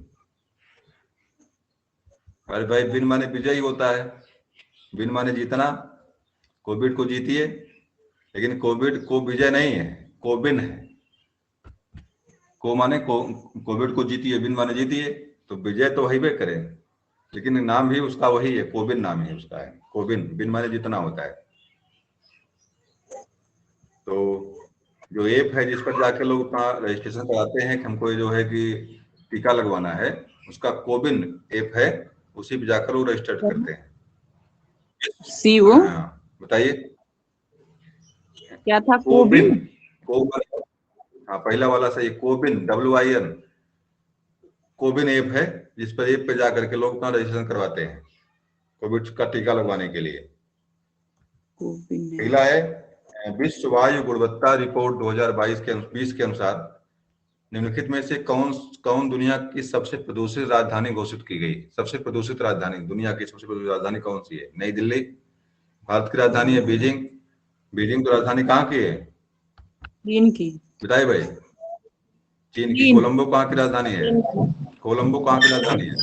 अरे भाई, बिन माने विजय होता है, बिन माने जीतना, कोविड को जीतिए, लेकिन कोविड को विजय नहीं है, कोबिन है। को माने कोविड को जीतिए, बिन माने जीतिए, तो विजय तो वही भी करे, लेकिन नाम भी उसका वही है, कोबिन नाम ही उसका है, कोबिन, बिन माने जितना होता है। तो जो ऐप है जिस पर जाके लोग अपना रजिस्ट्रेशन कराते हैं कि हमको ये जो है कि टीका लगवाना है, उसका कोबिन ऐप है, उसी पे जाकर वो रजिस्टर करते हैं। हाँ, बताइए क्या था? कोबिन। कोबिन, हाँ पहला वाला सही, कोबिन, WIN, कोबिन ऐप है, जिस पर ऐप पे जाकर के लोग अपना रजिस्ट्रेशन करवाते हैं कोविड का टीका लगवाने के लिए। पहला है विश्व वायु गुणवत्ता रिपोर्ट 2022 के अनुसार निम्नलिखित में से कौन दुनिया की सबसे प्रदूषित राजधानी घोषित की गई? सबसे प्रदूषित राजधानी, दुनिया की सबसे प्रदूषित राजधानी कौन सी है? नई दिल्ली, भारत की राजधानी है बीजिंग। बीजिंग तो राजधानी कहाँ की है? चीन की। बताइए भाई। चीन की। कोलंबो कहाँ की राजधानी है? कोलंबो कहाँ की राजधानी है?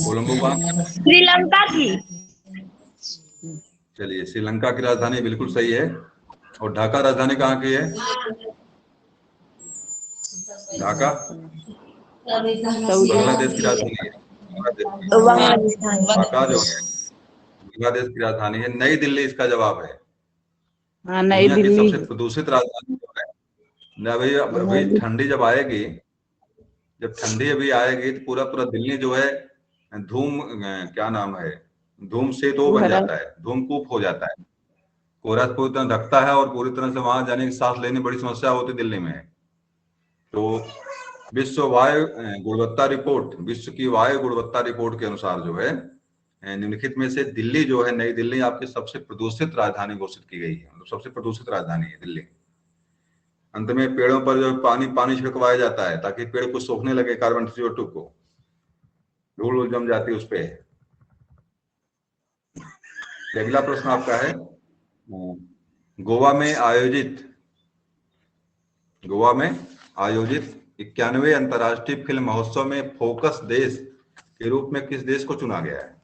कोलंबो कहाँ? श्रीलंका की। चलिए, श्रीलंका की राजधानी बिल्कुल सही है। और ढाका राजधानी कहाँ की है? ढाका बांग्लादेश की राजधानी है। ढाका जो है बांग्लादेश की राजधानी है। नई दिल्ली इसका जवाब है। हाँ, नई दुनिया की दिल्ली। सबसे प्रदूषित राजधानी जो है ना, अभी ठंडी जब आएगी, जब ठंडी अभी आएगी तो पूरा पूरा दिल्ली जो है धूम, क्या नाम है, धूम से तो बन जाता है, धूमकूप हो जाता है, कोहरा पूरी तरह ढकता है और पूरी तरह से वहां जाने की सांस लेने बड़ी समस्या होती दिल्ली में। तो विश्व वायु गुणवत्ता रिपोर्ट, विश्व की वायु गुणवत्ता रिपोर्ट के अनुसार जो है निम्नलिखित में से दिल्ली जो है, नई दिल्ली आपकी सबसे प्रदूषित राजधानी घोषित की गई है, मतलब सबसे प्रदूषित राजधानी है दिल्ली। अंत में पेड़ों पर जो पानी पानी छिड़कवाया जाता है ताकि पेड़ को सोखने लगे कार्बन CO2 को, धूल जम जाती है उस पे। अगला प्रश्न आपका है, गोवा में आयोजित 91वें अंतर्राष्ट्रीय फिल्म महोत्सव में फोकस देश के रूप में किस देश को चुना गया है?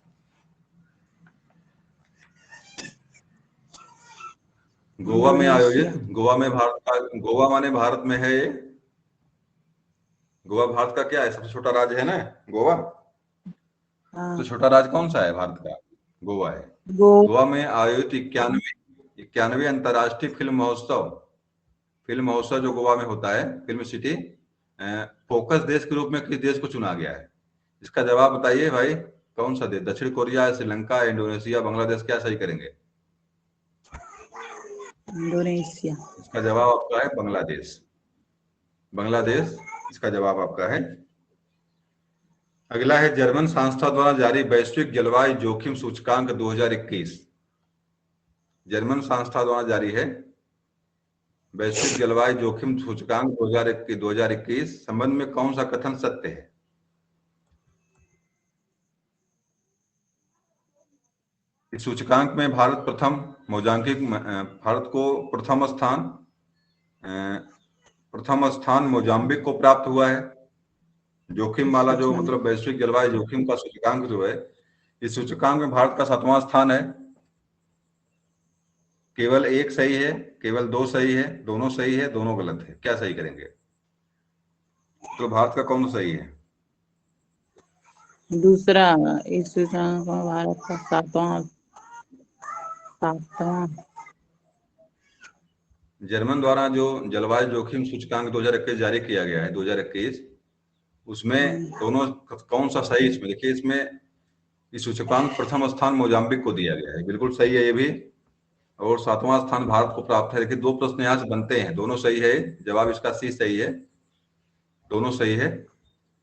गोवा में आयोजित, गोवा में भारत का, गोवा माने भारत में है ये, गोवा भारत का क्या है, सबसे छोटा राज्य है ना गोवा। तो छोटा राज्य कौन सा है भारत का? गोवा है। गोवा में आयोजित 91वें अंतर्राष्ट्रीय फिल्म महोत्सव जो गोवा में होता है, फिल्म सिटी, फोकस देश के रूप में किस देश को चुना गया है? इसका जवाब बताइए भाई, कौन सा देश? दक्षिण कोरिया, श्रीलंका, इंडोनेशिया, बांग्लादेश, क्या सही करेंगे? इंडोनेशिया। इसका जवाब आपका है बांग्लादेश। बांग्लादेश इसका जवाब आपका है। अगला है जर्मन संस्था द्वारा जारी वैश्विक जलवायु जोखिम सूचकांक 2021। जर्मन संस्था द्वारा जारी है वैश्विक जलवायु जोखिम सूचकांक 2021 संबंध में कौन सा कथन सत्य है? इस सूचकांक में भारत को प्रथम स्थान मोजाम्बिक को प्राप्त हुआ है। जोखिम वाला जो मतलब वैश्विक जलवायु जोखिम का सूचकांक जो है, इस सूचकांक में भारत का 7वां स्थान है। केवल एक सही है, केवल 2 सही है, दोनों सही है, दोनों गलत है, क्या सही करेंगे? तो भारत का कौन सही है? दूसरा। इस सूचकांक में भारत का 7वां। जर्मन द्वारा जो जलवायु जोखिम सूचकांक 2021 जारी किया गया है, 2021, उसमें दोनों कौन सा सही? इसमें देखिए, इसमें इस सूचकांक प्रथम स्थान मोजाम्बिक को दिया गया है, बिल्कुल सही है ये भी, और 7वां स्थान भारत को प्राप्त है। लेकिन 2 प्रश्न यहाँ से बनते हैं, दोनों सही है, जवाब इसका C सही है, दोनों सही है।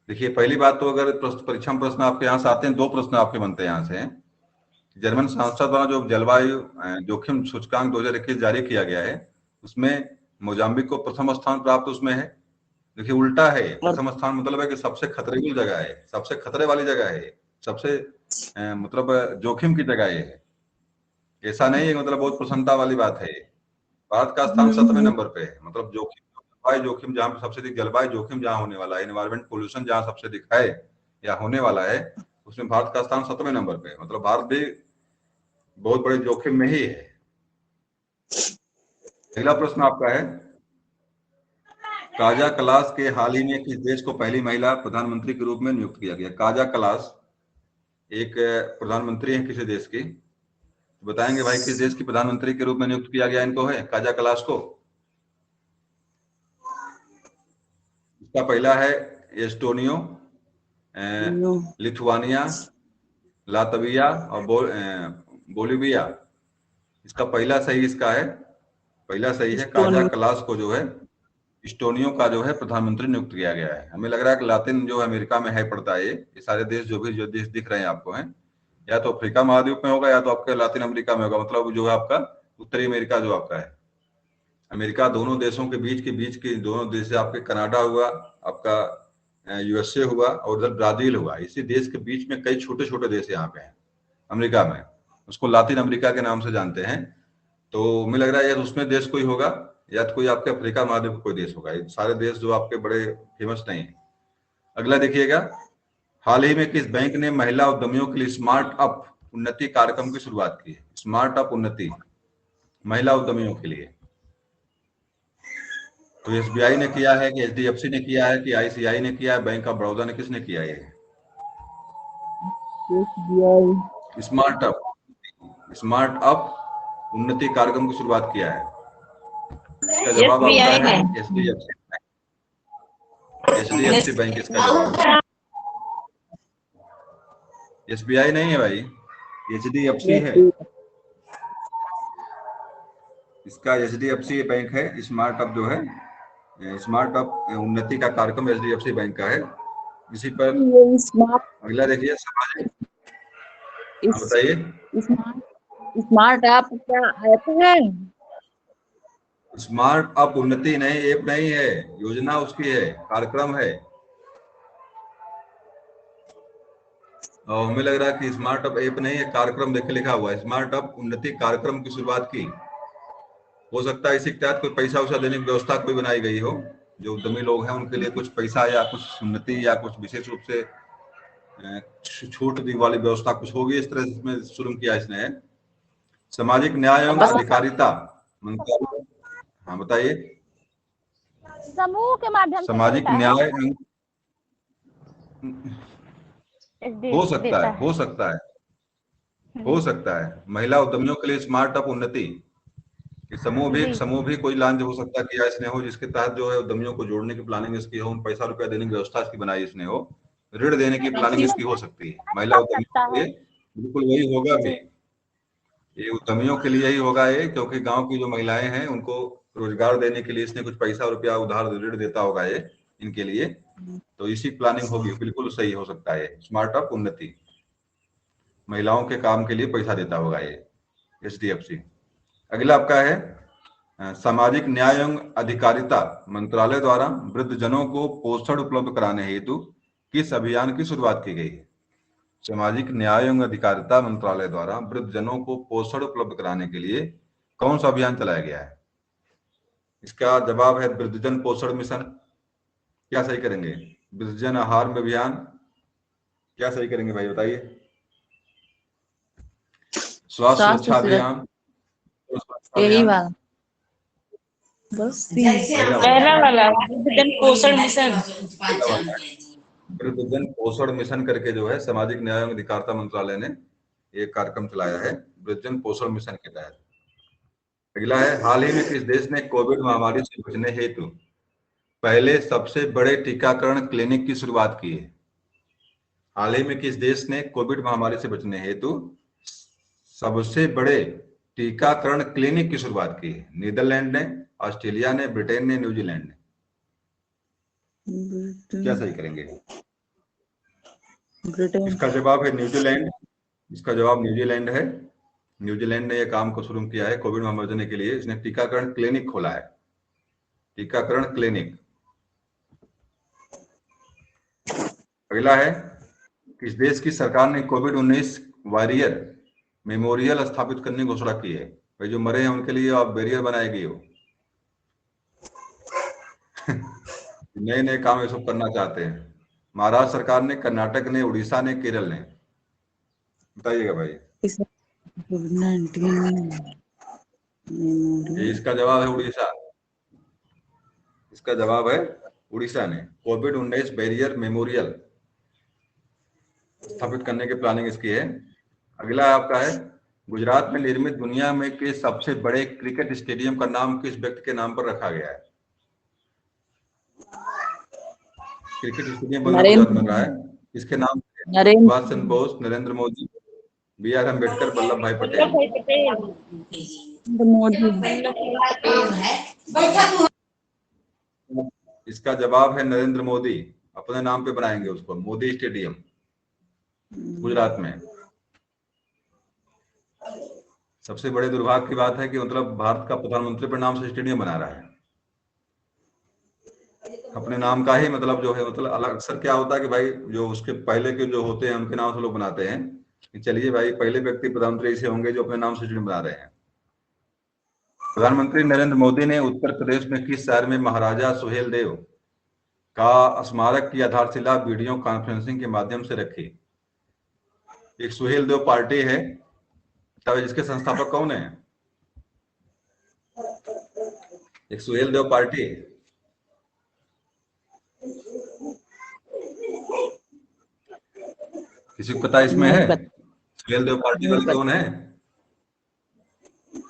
देखिए, पहली बात तो अगर परीक्षा में प्रश्न आपके यहाँ से आते हैं, 2 प्रश्न आपके बनते हैं यहाँ से। जर्मन संस्था द्वारा जो जलवायु जोखिम सूचकांक 2021 जारी किया गया है, उसमें मोजाम्बिक को प्रथम स्थान प्राप्त उसमें है। देखिए, उल्टा है, प्रथम स्थान मतलब है कि सबसे खतरे की जगह है, सबसे खतरे वाली जगह है, सबसे मतलब जोखिम की जगह है। ऐसा नहीं है, मतलब बहुत प्रसन्नता वाली बात है। भारत का स्थान 7वें नंबर पे है। मतलब जलवायु जोखिम जहाँ सबसे अधिक जलवायु जोखिम जहाँ होने वाला है, एनवायरमेंट पोल्यूशन जहाँ सबसे अधिक है या होने वाला है, उसमें भारत का स्थान 7वें नंबर पे है। मतलब भारत भी बहुत बड़े जोखिम में ही है। अगला प्रश्न आपका है, काजा कलास के हाल ही में किस देश को पहली महिला प्रधानमंत्री के रूप में नियुक्त किया गया? काजा कलास एक प्रधानमंत्री है किसी देश की, बताएंगे भाई किस देश की प्रधानमंत्री के रूप में नियुक्त किया गया इनको, है काजा कलास को? इसका पहला है एस्टोनियो, लिथुआनिया, लातविया और बोलिविया। इसका पहला सही है काजा कलास को जो है इस्टोनियो का जो है प्रधानमंत्री नियुक्त किया गया है। हमें लग रहा है कि लातिन जो अमेरिका में है पड़ता है, ये सारे देश जो देश दिख रहे हैं आपको हैं, या तो अफ्रीका महाद्वीप में होगा या तो आपके लातिन अमेरिका में होगा। मतलब जो है आपका उत्तरी अमेरिका जो आपका है, अमेरिका दोनों देशों के बीच के दोनों देश से आपके कनाडा हुआ, आपका यूएसए हुआ और उधर ब्राजील हुआ। इसी देश के बीच में कई छोटे छोटे देश यहाँ पे हैं अमेरिका में, उसको लातिन अमेरिका के नाम से जानते हैं। तो मुझे लग रहा है यार उसमें देश कोई होगा या तो कोई आपके अफ्रीका महाद्वीप कोई देश होगा। ये सारे देश जो आपके बड़े फेमस नहीं है। अगला देखिएगा, हाल ही में किस बैंक ने महिला उद्यमियों के लिए स्मार्ट अप उन्नति कार्यक्रम की शुरुआत की है? स्मार्ट अप उन्नति महिला उद्यमियों के लिए। तो एसबीआई ने किया है कि एचडीएफसी ने किया है कि आईसीआई ने किया है, बैंक ऑफ बड़ौदा ने, किसने किया है? स्मार्ट अप उन्नति कार्यक्रम की शुरुआत किया है। इसका जवाब आपका है एचडीएफसी बैंक। इसका जवाब एसबीआई नहीं है भाई, एचडीएफसी है। इसका एचडीएफसी बैंक है। स्मार्ट अप जो है, स्मार्ट अप उन्नति का कार्यक्रम एचडीएफसी बैंक का है। इसी पर अगला देखिए, सामाजिक, बताइए। स्मार्ट ऐप क्या ऐप है? स्मार्ट अप उन्नति नहीं, ऐप नहीं है, योजना उसकी है, कार्यक्रम है। और हमें लग रहा है कि स्मार्ट अप ऐप नहीं है, कार्यक्रम देखे लिखा हुआ है, स्मार्ट अप उन्नति कार्यक्रम की शुरुआत की। हो सकता है इसी के तहत कोई पैसा वैसा देने की व्यवस्था कोई बनाई गई हो, जो उद्यमी लोग हैं उनके लिए कुछ पैसा या कुछ उन्नति या कुछ विशेष रूप से छूट दी वाली व्यवस्था कुछ होगी, इस तरह से शुरू किया इसने। सामाजिक न्याय एवं अधिकारिता मंत्रालय, हाँ बताइए। समूह के माध्यम से सामाजिक न्याय हो सकता है महिला उद्यमियों के लिए स्मार्ट अप उन्नति समूह भी कोई लॉन्च हो सकता है किया इसने हो, जिसके तहत जो है उद्यमियों को जोड़ने की प्लानिंग इसकी हो, उन पैसा रुपया देने की व्यवस्था इसकी बनाई इसने हो, ऋण देने की प्लानिंग इसकी हो सकती है महिला उद्यमियों के लिए। बिल्कुल वही होगा भी, ये उद्यमियों के लिए ही होगा ये, क्योंकि गांव की जो महिलाएं हैं उनको रोजगार देने के लिए इसने कुछ पैसा रुपया उधार ऋण देता होगा ये इनके लिए, तो इसी प्लानिंग होगी। बिल्कुल सही हो सकता है, स्मार्ट अप उन्नति महिलाओं के काम के लिए पैसा देता होगा ये एचडीएफसी। अगला आपका है, सामाजिक न्याय एवं अधिकारिता मंत्रालय द्वारा वृद्धजनों को पोषण उपलब्ध कराने हेतु किस अभियान की शुरुआत की गई है? सामाजिक न्याय एवं अधिकारिता मंत्रालय द्वारा वृद्धजनों को पोषण उपलब्ध कराने के लिए कौन सा अभियान चलाया गया है? इसका जवाब है वृद्धजन पोषण मिशन। क्या सही करेंगे? वृद्धजन आहार अभियान, क्या सही करेंगे भाई बताइए? स्वास्थ्य सुरक्षा अभियान, यही वाला बस पहला वाला वृद्धजन पोषण मिशन। वृद्धजन पोषण मिशन करके जो है सामाजिक न्याय एवं अधिकारिता मंत्रालय ने एक कार्यक्रम चलाया है वृद्धजन पोषण मिशन के तहत। अगला है, हाल ही में किस देश ने कोविड महामारी से बचने हेतु पहले सबसे बड़े टीकाकरण क्लिनिक की शुरुआत की है? हाल ही में किस देश ने कोविड महामारी से बचने हेतु सबसे बड़े टीकाकरण क्लिनिक की शुरुआत की है? नीदरलैंड ने, ऑस्ट्रेलिया ने, ब्रिटेन ने, न्यूजीलैंड ने? क्या सही करेंगे? इसका जवाब है न्यूजीलैंड। इसका जवाब न्यूजीलैंड है। न्यूजीलैंड ने यह काम को शुरू किया है कोविड महामारी बचने के लिए, इसने टीकाकरण क्लिनिक खोला है, टीकाकरण क्लिनिक। अगला है, किस देश की सरकार ने कोविड-19 वॉरियर मेमोरियल स्थापित करने की घोषणा की है? भाई जो मरे हैं उनके लिए आप बैरियर बनाएगी वो। नए नए काम ये सब करना चाहते हैं। महाराष्ट्र सरकार ने, कर्नाटक ने, उड़ीसा ने, केरल ने। बताइएगा भाई। ये इसका जवाब है उड़ीसा। इसका जवाब है उड़ीसा ने कोविड-19 बैरियर मेमोरियल स्थापित करने की प्लानिंग इसकी है। अगला आपका है, गुजरात में निर्मित दुनिया में के सबसे बड़े क्रिकेट स्टेडियम का नाम किस व्यक्ति के नाम पर रखा गया है? क्रिकेट स्टेडियम बन रहा है, इसके नाम सुभाष चंद्र बोस, नरेंद्र मोदी, बी.आर. अम्बेडकर, वल्लभ भाई पटेल। इसका जवाब है नरेंद्र मोदी। अपने नाम पे बनाएंगे उसको, मोदी स्टेडियम, गुजरात में। सबसे बड़े दुर्भाग्य की बात है कि मतलब भारत का प्रधानमंत्री अपने नाम से स्टेडियम बना रहा है, अपने नाम का ही मतलब जो है, मतलब अलग। अक्सर क्या होता है कि भाई जो उसके पहले के जो होते हैं उनके नाम से लोग बनाते हैं। चलिए भाई, पहले व्यक्ति प्रधानमंत्री ऐसे होंगे जो अपने नाम से स्टेडियम बना रहे हैं। प्रधानमंत्री नरेंद्र मोदी ने उत्तर प्रदेश में किस शहर में महाराजा सुहेलदेव का स्मारक की आधारशिला वीडियो कॉन्फ्रेंसिंग के माध्यम से रखी? एक सुहेलदेव पार्टी है, जिसके संस्थापक कौन है? एक सुहेलदेव पार्टी, किसी को पता इसमें है? सुहेलदेव पार्टी वाले कौन है?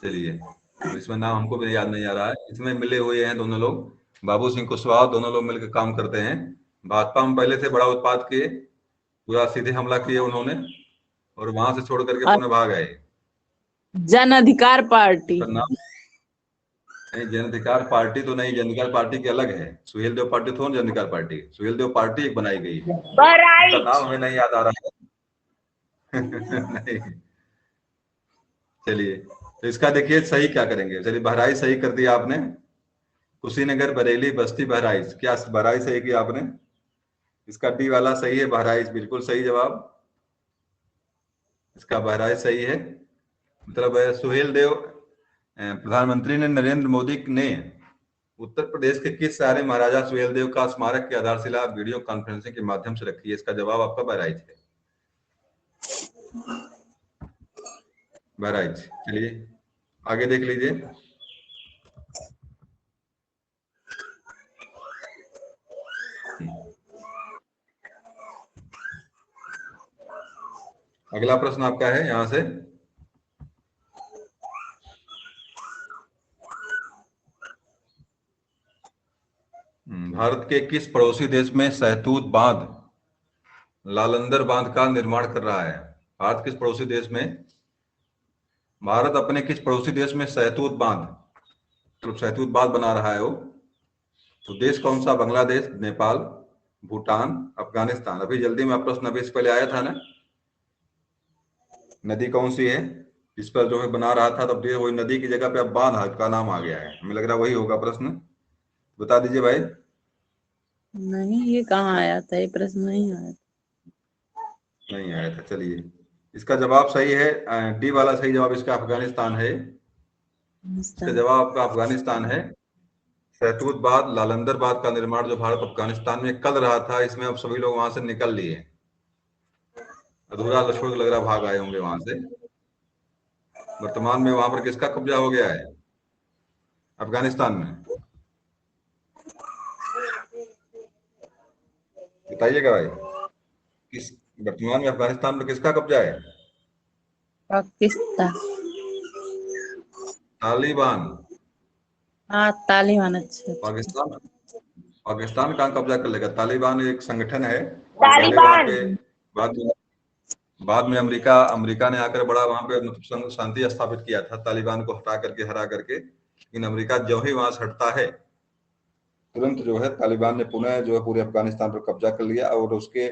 चलिए, तो इसमें नाम हमको भी याद नहीं आ रहा है। इसमें मिले हुए हैं दोनों लोग, बाबू सिंह कुशवाहा, दोनों लोग मिलकर काम करते हैं। भाजपा में पहले से बड़ा उत्पाद किए, पूरा सीधे हमला किए उन्होंने, और वहां से छोड़ करके पुनः भाग आए। जन अधिकार पार्टी। नहीं, जन अधिकार पार्टी तो नहीं, जन अधिकार पार्टी की अलग है। सुहेलदेव पार्टी थोड़ा जन अधिकार पार्टी, सुहेलदेव पार्टी एक बनाई गई है, उसका नाम हमें नहीं याद आ रहा है। नहीं, चलिए, तो इसका देखिए सही क्या करेंगे। चलिए, बहराइच सही कर दिया आपने। कुशीनगर, बरेली, बस्ती, बहराइच। क्या बहराइच सही किया आपने? इसका डी वाला सही है, बहराइच बिल्कुल सही जवाब। इसका बहराइच सही है। मतलब सुहेलदेव, प्रधानमंत्री ने नरेंद्र मोदी ने उत्तर प्रदेश के किस शहर में महाराजा सुहेलदेव का स्मारक की आधारशिला वीडियो कॉन्फ्रेंसिंग के माध्यम से रखी है? इसका जवाब आपका बहराइच है, बहराइच। चलिए आगे देख लीजिए। अगला प्रश्न आपका है यहां से, भारत के किस पड़ोसी देश में सहतूत बांध, लालंदर बांध का निर्माण कर रहा है? भारत किस पड़ोसी देश में, भारत अपने किस पड़ोसी देश में सहतूत बांध, मतलब सहतूत बांध बना रहा है वो? तो देश कौन सा? बांग्लादेश, नेपाल, भूटान, अफगानिस्तान। अभी जल्दी में प्रश्न अभी इससे पहले आया था ना, नदी कौन सी है इस पर जो है बना रहा था, तब वही नदी की जगह पे अब बांध का नाम आ गया है। हमें लग रहा वही होगा प्रश्न, बता दीजिए भाई। नहीं, ये कहाँ आया था, ये प्रश्न नहीं आया था। नहीं आया था। चलिए, इसका जवाब सही है, डी वाला सही जवाब इसका अफगानिस्तान है। इसका जवाब आपका अफगानिस्तान है। सहतूत बांध, लालंदर बांध का निर्माण जो भारत अफगानिस्तान में कर रहा था, इसमें अब सभी लोग वहां से निकल लिए, अधूरा लक्ष्मण लग रहा भाग आए होंगे वहां से। वर्तमान में वहां पर किसका कब्जा हो गया है अफगानिस्तान में? बताइएगा भाई, किस वर्तमान में अफगानिस्तान में किसका कब्जा है? पाकिस्तान, तालिबान। हाँ तालिबान। अच्छा, पाकिस्तान, पाकिस्तान कहाँ कब्जा कर लेगा? तालिबान एक संगठन है, तालिबान। बाद में अमेरिका ने आकर बड़ा वहां पे शांति स्थापित किया था, तालिबान को हटा करके, हरा करके। लेकिन अमेरिका जो ही वहां से हटता है, तुरंत जो है तालिबान ने पुनः जो है पूरे अफगानिस्तान पर कब्जा कर लिया। और उसके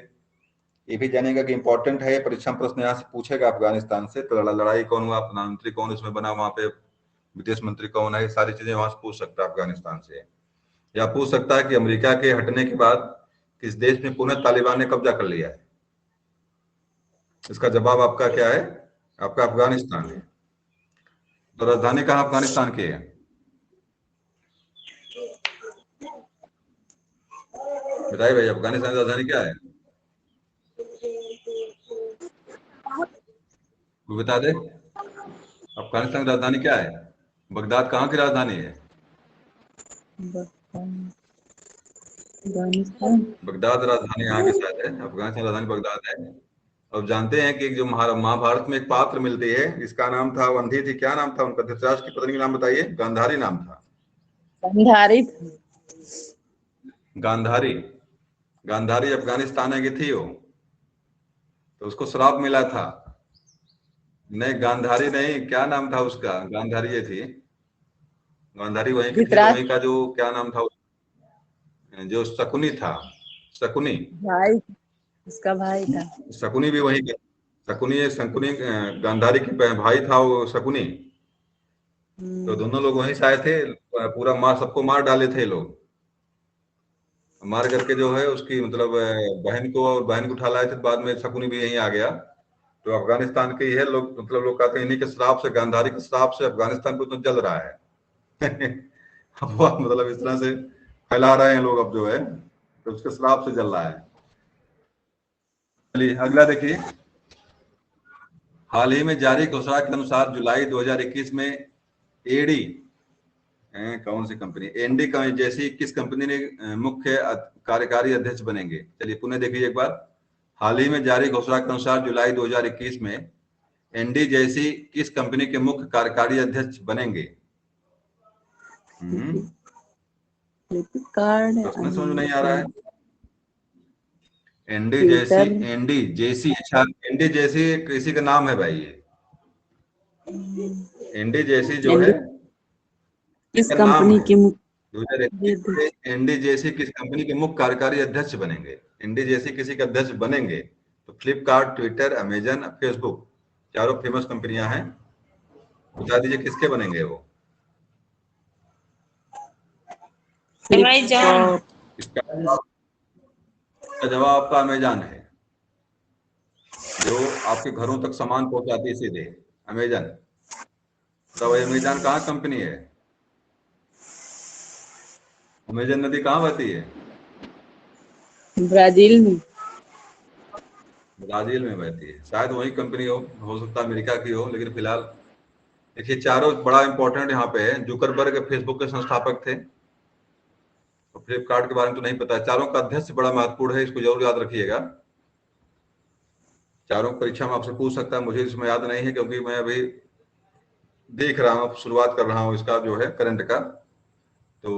ये भी जानेगा कि इंपॉर्टेंट है, परीक्षा प्रश्न यहाँ से पूछेगा अफगानिस्तान से, तो लड़ाई कौन हुआ, प्रधानमंत्री कौन इसमें बना, वहां पे विदेश मंत्री कौन है, सारी चीजें वहां से पूछ सकता है अफगानिस्तान से। या पूछ सकता है कि अमेरिका के हटने के बाद किस देश में पुनः तालिबान ने कब्जा कर लिया है? इसका जवाब आपका क्या है? आपका अफगानिस्तान है। तो राजधानी कहाँ अफगानिस्तान की है? बताइए भाई, अफगानिस्तान की राजधानी क्या है? वो बता दे, अफगानिस्तान की राजधानी क्या है? बगदाद कहाँ की राजधानी है? अफगानिस्तान। बगदाद राजधानी यहाँ की शायद है, अफगानिस्तान राजधानी बगदाद है। अब जानते हैं कि एक जो महाभारत में एक पात्र मिलती है, इसका नाम था, वंधी थी, क्या नाम था उनका? धृतराष्ट्र की पत्नी का नाम बताइए। गांधारी नाम था। गांधारी। गांधारी। गांधारी अफगानिस्तान की थी वो, तो उसको श्राप मिला था। नहीं, गांधारी नहीं, क्या नाम था उसका? गांधारी ये थी, गांधारी वहीं की थी, तो वहीं धृतराष्ट्र का जो क्या नाम था, जो शकुनी था, शकुनी। भाई, उसका भाई था। शकुनी भी वहीं का, शकुनी शकुनी गांधारी के भाई था वो शकुनी। तो दोनों लोग वहीं से आए थे, पूरा मार, सबको मार डाले थे लोग। मार करके जो है उसकी मतलब बहन को, और बहन को उठा लाए थे, बाद में शकुनी भी यहीं आ गया। तो अफगानिस्तान के ही है लोग, मतलब लोग कहते हैं इन्हीं के श्राप से, गांधारी के श्राप से अफगानिस्तान को तो जल रहा है। अफवाह मतलब इस तरह से फैला रहे हैं लोग अब जो है, तो उसके श्राप से जल रहा है। चलिए अगला देखिए। हाल ही में जारी घोषणा के अनुसार जुलाई 2021 में एडी, कौन सी कंपनी, एनडी का जैसी किस कंपनी ने मुख्य कार्यकारी अध्यक्ष बनेंगे? चलिए पुनः देखिए एक बार। हाल ही में जारी घोषणा के अनुसार जुलाई 2021 में एनडी जैसी किस कंपनी के मुख्य कार्यकारी अध्यक्ष बनेंगे? फ्लिपकार्ट, प्रश्न समझ में नहीं आ रहा है? एनडी जैसी, ट्विटर। एनडी जैसी, अच्छा एनडी जैसी किसी का नाम है भाई ये। एनडी जैसी जो है, किस इसका नाम कंपनी है। की मुख्य? 2021 से एनडी जैसी किस कंपनी के मुख्य कार्यकारी अध्यक्ष बनेंगे? एनडी जैसी किसी के अध्यक्ष बनेंगे तो फ्लिपकार्ट, ट्विटर, अमेजन, फेसबुक, चारों फेमस कंपनियां हैं। बता दीजिए किसके बनेंगे वो? अमेजन। इसका जवाब आपका अमेजन है, जो आपके घरों तक सामान पहुंचाती है सीधे, अमेजन। तो अमेजन कहाँ कंपनी है? अमेजन नदी कहाँ बहती है? ब्राजील में। ब्राजील में बहती है, शायद वही कंपनी हो सकता है अमेरिका की हो, लेकिन फिलहाल देखिए चारों बड़ा इंपॉर्टेंट यहाँ पे है। जुकरबर्ग फेसबुक के संस्थापक थे, तो फ्लिपकार्ट के बारे में तो नहीं पता। चारों का अध्यक्ष बड़ा महत्वपूर्ण है, इसको जरूर याद रखिएगा। चारों परीक्षा में आपसे पूछ सकता है, मुझे इसमें याद नहीं है क्योंकि मैं अभी देख रहा हूँ, शुरुआत कर रहा हूँ इसका जो है करंट का, तो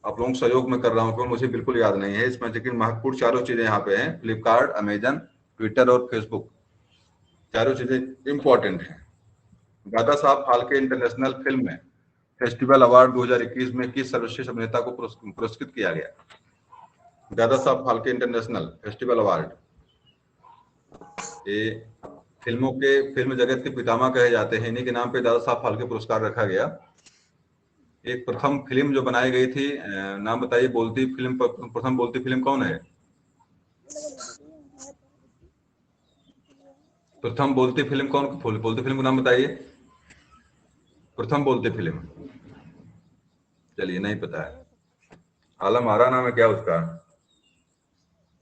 आप लोगों के सहयोग में कर रहा हूँ, मुझे बिल्कुल याद नहीं है इसमें। लेकिन महत्वपूर्ण चारों चीजें यहाँ पे हैं, फ्लिपकार्ट, अमेजन, ट्विटर और फेसबुक, चारों चीजें इंपॉर्टेंट हैं। Dada Saheb Phalke international film festival award 2021 में किस सर्वश्रेष्ठ अभिनेता को पुरस्कृत किया गया? Dada Saheb Phalke international festival award, ये फिल्म जगत के पितामह कहे जाते हैं, इन्हीं के नाम पे दादा साहब फाल्के पुरस्कार रखा गया। एक प्रथम फिल्म जो बनाई गई थी, नाम बताइए, बोलती फिल्म, प्रथम बोलती फिल्म कौन है? प्रथम बोलती फिल्म कौन, बोलती फिल्म का नाम बताइए, प्रथम बोलती फिल्म। चलिए नहीं पता है, आलम आरा नाम है क्या उसका?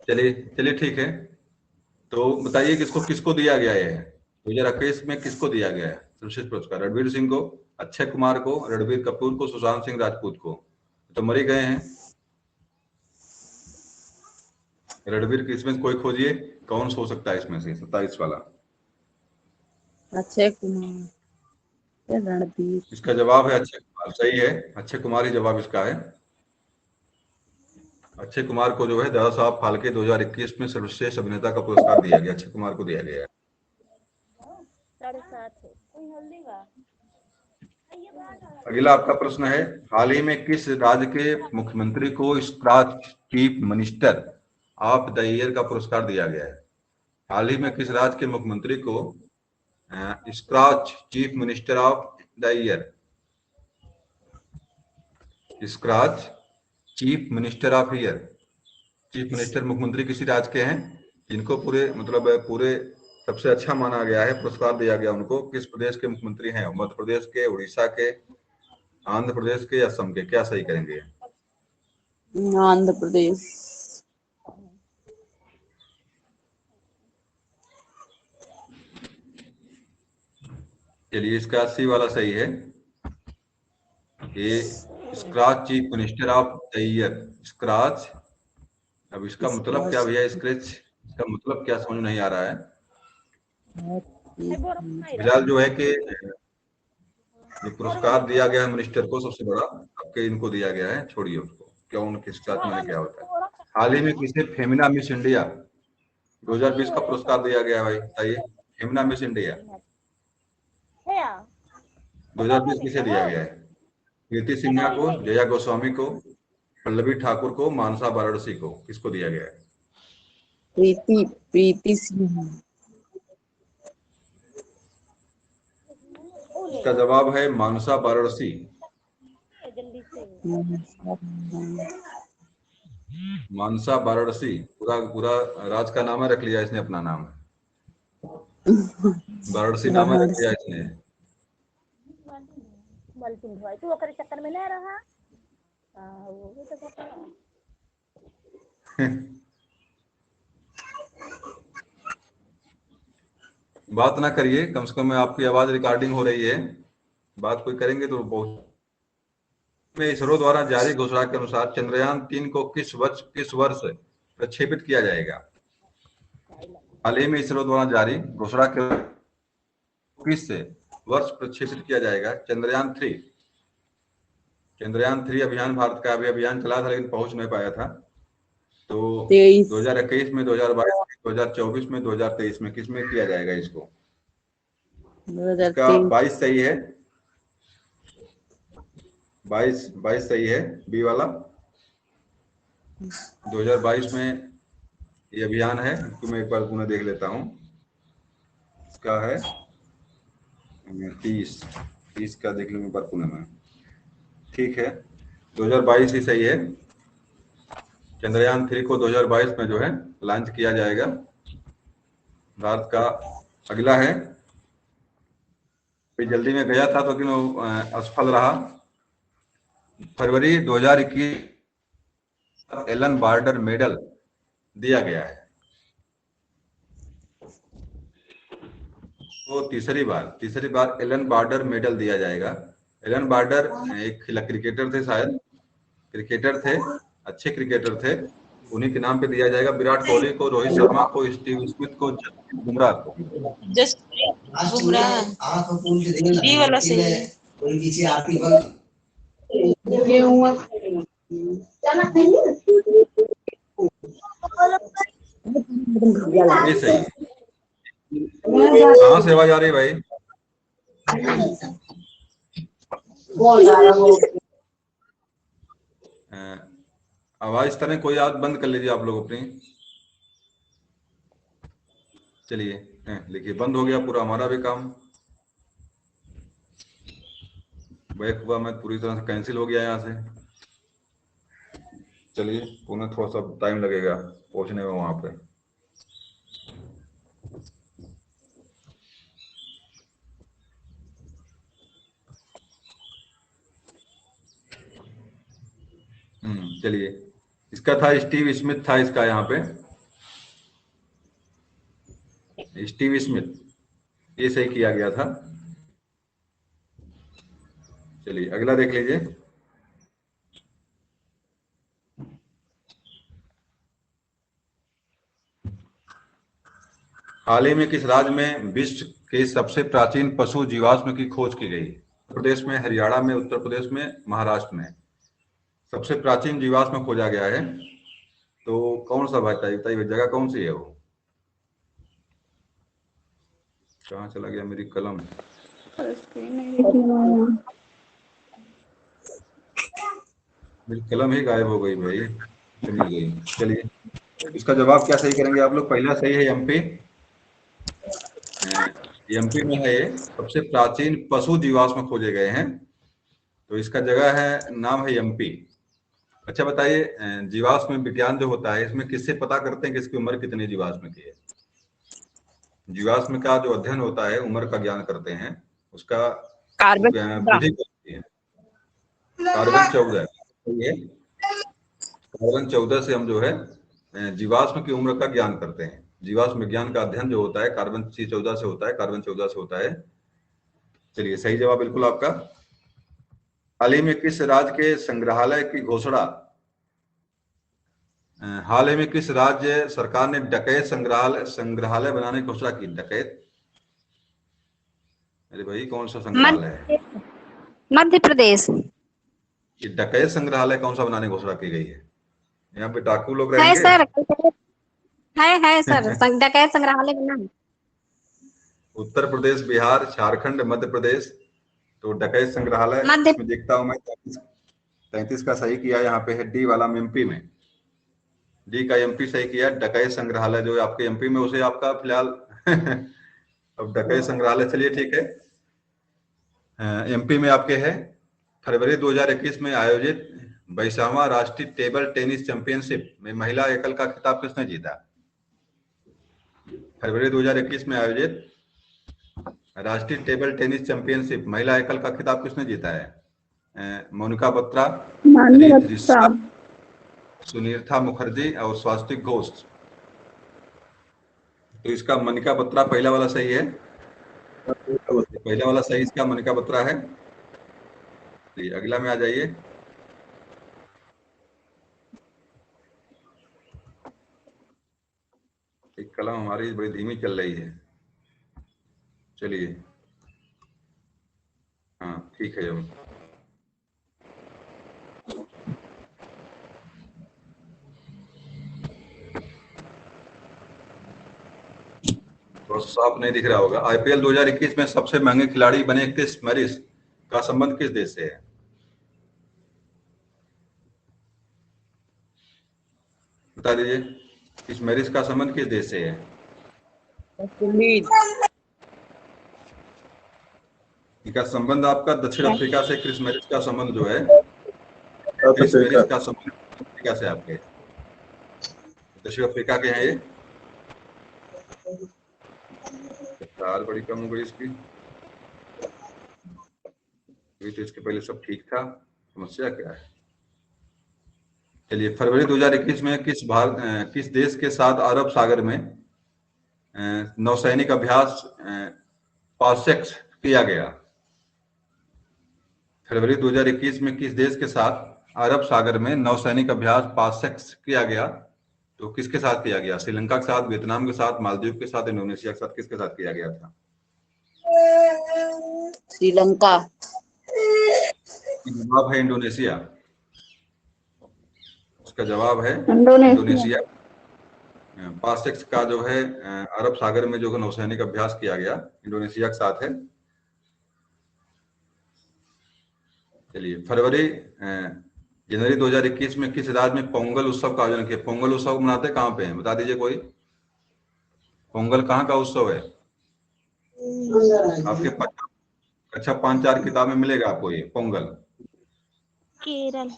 चलिए चलिए ठीक है। तो बताइए किसको किसको दिया गया है 2021 में, किसको दिया गया है सर्वश्रेष्ठ पुरस्कार? रणवीर सिंह को, अक्षय कुमार को, रणबीर कपूर को, सुशांत सिंह राजपूत को? तो मर ही गए हैं। रणबीर की इसमें कोई खोजिए, कौन सो सकता है इसमें से 27 वाला? अक्षय कुमार, रणबीर। इसका जवाब है अक्षय कुमार, सही है, अक्षय कुमार ही जवाब इसका है। अक्षय कुमार को जो है दादा साहब फाल्के 2021 में सर्वश्रेष्ठ अभिनेता का पुरस्कार दिया गया, अक्षय कुमार को दिया गया है। अगला आपका प्रश्न है, हाल ही में किस राज्य के मुख्यमंत्री को scratch chief minister of the year का पुरस्कार दिया गया है? हाल ही में किस राज्य के मुख्यमंत्री को scratch chief minister of the year, scratch chief minister of year, chief minister मुख्यमंत्री किसी राज्य के हैं जिनको पूरे मतलब पूरे सबसे अच्छा माना गया है, पुरस्कार दिया गया उनको। किस प्रदेश के मुख्यमंत्री हैं? मध्य प्रदेश के, उड़ीसा के, आंध्र प्रदेश के, असम के? क्या सही करेंगे? आंध्र प्रदेश। चलिए, इसका सी वाला सही है। ये scratch chief minister of the year, scratch. अब इसका मतलब क्या भैया? स्क्रैच इसका मतलब क्या समझ नहीं आ रहा है। फिलहाल जो है कि ये पुरस्कार दिया गया है मिनिस्टर को, सबसे बड़ा आपके इनको दिया गया है, छोड़िए उसको, क्या उनके साथ में क्या होता है। हाल ही में किसे फेमिना मिस इंडिया 2020 का पुरस्कार दिया गया है भाई, बताइए। फेमिना मिस इंडिया 2020 किसे दिया गया है? कीर्ति सिन्हा को, जया गोस्वामी को, पल्लवी ठाकुर को, मानसा वाराणसी को? किसको दिया गया है? प्रीति सिन्हा। इसका जवाब है मानसा वाराणसी। मानसा वाराणसी पूरा पूरा राज का नाम है, रख लिया इसने अपना नाम, वाराणसी नाम है, रख लिया इसने। चक्कर में नहीं रहा। बात ना करिए, कम से कम आपकी आवाज रिकॉर्डिंग हो रही है। बात कोई करेंगे तो बहुत। में इसरो द्वारा जारी घोषणा के अनुसार चंद्रयान-3 को किस वर्ष प्रक्षेपित किया जाएगा? हाल ही में इसरो द्वारा जारी घोषणा के किस वर्ष प्रक्षेपित किया जाएगा चंद्रयान-3? चंद्रयान-3 अभियान भारत का अभी अभियान चला था, लेकिन पहुंच नहीं पाया था। तो 2021 में, 2022 में, 2024 में, 2023 में किस में किया जाएगा इसको? इसका 22 सही है, 22 सही है, बी वाला। 2022 में ये अभियान है, इसको मैं एक बार पुनः देख लेता हूँ। इसका है 30 का देख लूंगा एक बार पुनः में। ठीक है, 2022 ही सही है। चंद्रयान-3 को 2022 में जो है लॉन्च किया जाएगा। भारत का अगला है, जल्दी में गया था तो लेकिन असफल रहा। फरवरी 2021 एलन बार्डर मेडल दिया गया है। तो तीसरी बार एलन बार्डर मेडल दिया जाएगा। एलन बार्डर एक क्रिकेटर थे, शायद क्रिकेटर थे, अच्छे क्रिकेटर थे, उन्हीं के नाम पे दिया जाएगा। विराट कोहली को, रोहित शर्मा को, स्टीव स्मिथ को, जसप्रीत बुमराह को। जसप्रीत बुमराह बी वाला सही है। ये सही है। कहाँ से आवाज आ रही है भाई? आवाज इस तरह कोई आप बंद कर लीजिए आप लोग अपनी। चलिए, देखिए बंद हो गया पूरा हमारा भी काम। बैक हुआ, मैं पूरी तरह से कैंसिल हो गया यहाँ से। चलिए, पुनः थोड़ा सा टाइम लगेगा पहुंचने में वहां पे। चलिए, इसका था स्टीव स्मिथ था, इसका यहाँ पे स्टीव स्मिथ, ये सही किया गया था। चलिए अगला देख लीजिए। हाल ही में किस राज्य में विश्व के सबसे प्राचीन पशु जीवाश्म की खोज की गई? उत्तर प्रदेश में, हरियाणा में, उत्तर प्रदेश में, महाराष्ट्र में सबसे प्राचीन जीवाश्म खोजा गया है। तो कौन सा बताइए जगह कौन सी है वो? कहाँ चला गया मेरी कलम? मेरी कलम ही गायब हो गई भाई, मिल गई। चलिए, इसका जवाब क्या सही करेंगे आप लोग? पहला सही है एमपी। एमपी में है ये, सबसे प्राचीन पशु जीवाश्म खोजे गए हैं, तो इसका जगह है, नाम है एमपी। अच्छा बताइए, जीवाश्म विज्ञान जो होता है, इसमें किससे पता करते हैं कि इसकी उम्र कितनी जीवाश्म की है? जीवाश्म का जो अध्ययन होता है, उम्र का ज्ञान करते हैं, उसका कार्बन विधि होती है कार्बन 14। ये कार्बन 14 से हम जो है जीवाश्म की उम्र का ज्ञान करते हैं। जीवाश्म विज्ञान का अध्ययन जो होता है कार्बन C14 से होता है, कार्बन 14 से होता है। चलिए, सही जवाब बिल्कुल आपका। हाल ही में किस राज्य के संग्रहालय की घोषणा हाल ही में किस राज्य सरकार ने डकैत संग्रहालय बनाने की घोषणा की? डकैत, अरे भाई कौन सा संग्रहालय है? मध्य प्रदेश ये डकैत संग्रहालय कौन सा बनाने की घोषणा की गई है? यहाँ पे डाकू लोग है रहेंगे? सर, है सर, डकैत संग्रहालय बना है। उत्तर प्रदेश, बिहार, झारखंड, मध्य प्रदेश। तो डकैत संग्रहालय मध्य में देखता हूं मैं 33 का सही किया। यहाँ पे है डी वाला एमपी में, डी का एमपी सही किया। डकैत संग्रहालय जो आपके एमपी में, उसे आपका फिलहाल अब डकैत संग्रहालय, चलिए ठीक है। एमपी में आपके है। फरवरी 2021 में आयोजित 22वां राष्ट्रीय टेबल टेनिस चैंपियनशिप में महिला एकल का खिताब किसने जीता? फरवरी 2021 में आयोजित राष्ट्रीय टेबल टेनिस चैंपियनशिप महिला एकल का खिताब किसने जीता है? मोनिका बत्रा, सुनीता मुखर्जी और स्वास्तिक घोष। तो इसका मनिका बत्रा पहला वाला सही है, पहला वाला सही इसका मनिका बत्रा है। अगला में आ जाइए। एक कलम हमारी बड़ी धीमी चल रही है। चलिए, हाँ ठीक है। अब थोड़ा साफ नहीं दिख रहा होगा। आईपीएल 2021 में सबसे महंगे खिलाड़ी बने क्रिस मैरिस का संबंध किस देश से है? बता दीजिए, क्रिस मैरिस का संबंध किस देश से है? इनका संबंध आपका दक्षिण अफ्रीका से। क्रिस मैरिस का संबंध जो है, क्रिस मैरिस का संबंध अफ्रीका से आपके, दक्षिण अफ्रीका के हैं ये। तार बड़ी कम हो गई इसकी, तो इसके पहले सब ठीक था, समस्या क्या है? चलिए, फरवरी 2021 में किस देश के साथ अरब सागर में नौसैनिक अभ्यास पासेक्स किया गया? फरवरी 2021 में किस देश के साथ अरब सागर में नौसैनिक अभ्यास पासेक्स किया गया? तो किसके साथ किया गया? श्रीलंका के साथ, वियतनाम के साथ, मालदीव के साथ, इंडोनेशिया के साथ, किसके साथ किया गया था? श्रीलंका। जवाब है इंडोनेशिया। उसका जवाब है इंडोनेशिया। पासेक्स का जो है अरब सागर में जो नौसैनिक अभ्यास किया गया, इंडोनेशिया के साथ है। चलिए, जनवरी 2021 में किस राज्य में पोंगल उत्सव का आयोजन किया? पोंगल उत्सव मनाते कहाँ पे हैं, बता दीजिए कोई। पोंगल कहाँ का उत्सव है? आपके कक्षा 5-4 किताब में मिलेगा आपको ये पोंगल। केरल।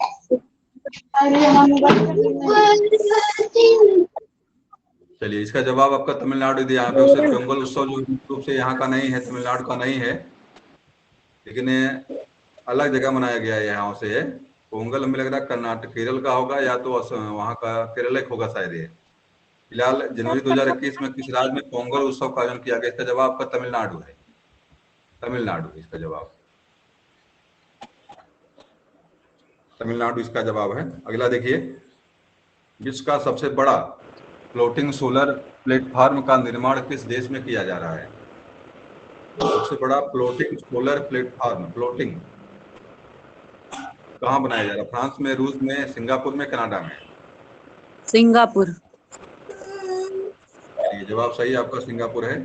चलिए, इसका जवाब आपका तमिलनाडु दिया। यहाँ पे उसे पोंगल उत्सव जो रूप से यहाँ का नहीं है, तमिलनाडु का नहीं है, लेकिन अलग जगह मनाया गया है यहाँ से। पोंगल हमें लग रहा है कर्नाटक, केरल का होगा, या तो वहाँ का केरल एक होगा शायद ये। फिलहाल जनवरी 2021 में किस राज्य में पोंगल उत्सव का आयोजन किया गया? इसका जवाब आपका तमिलनाडु है। तमिलनाडु इसका जवाब, तमिलनाडु इसका जवाब है। अगला देखिए, विश्व का सबसे बड़ा फ्लोटिंग सोलर प्लेटफॉर्म का निर्माण किस देश में किया जा रहा है? सबसे बड़ा फ्लोटिंग सोलर प्लेटफॉर्म, फ्लोटिंग, कहाँ बनाया जा रहा है? फ्रांस में, रूस में, सिंगापुर में, कनाडा में? सिंगापुर। ये जवाब सही आपका, सिंगापुर है।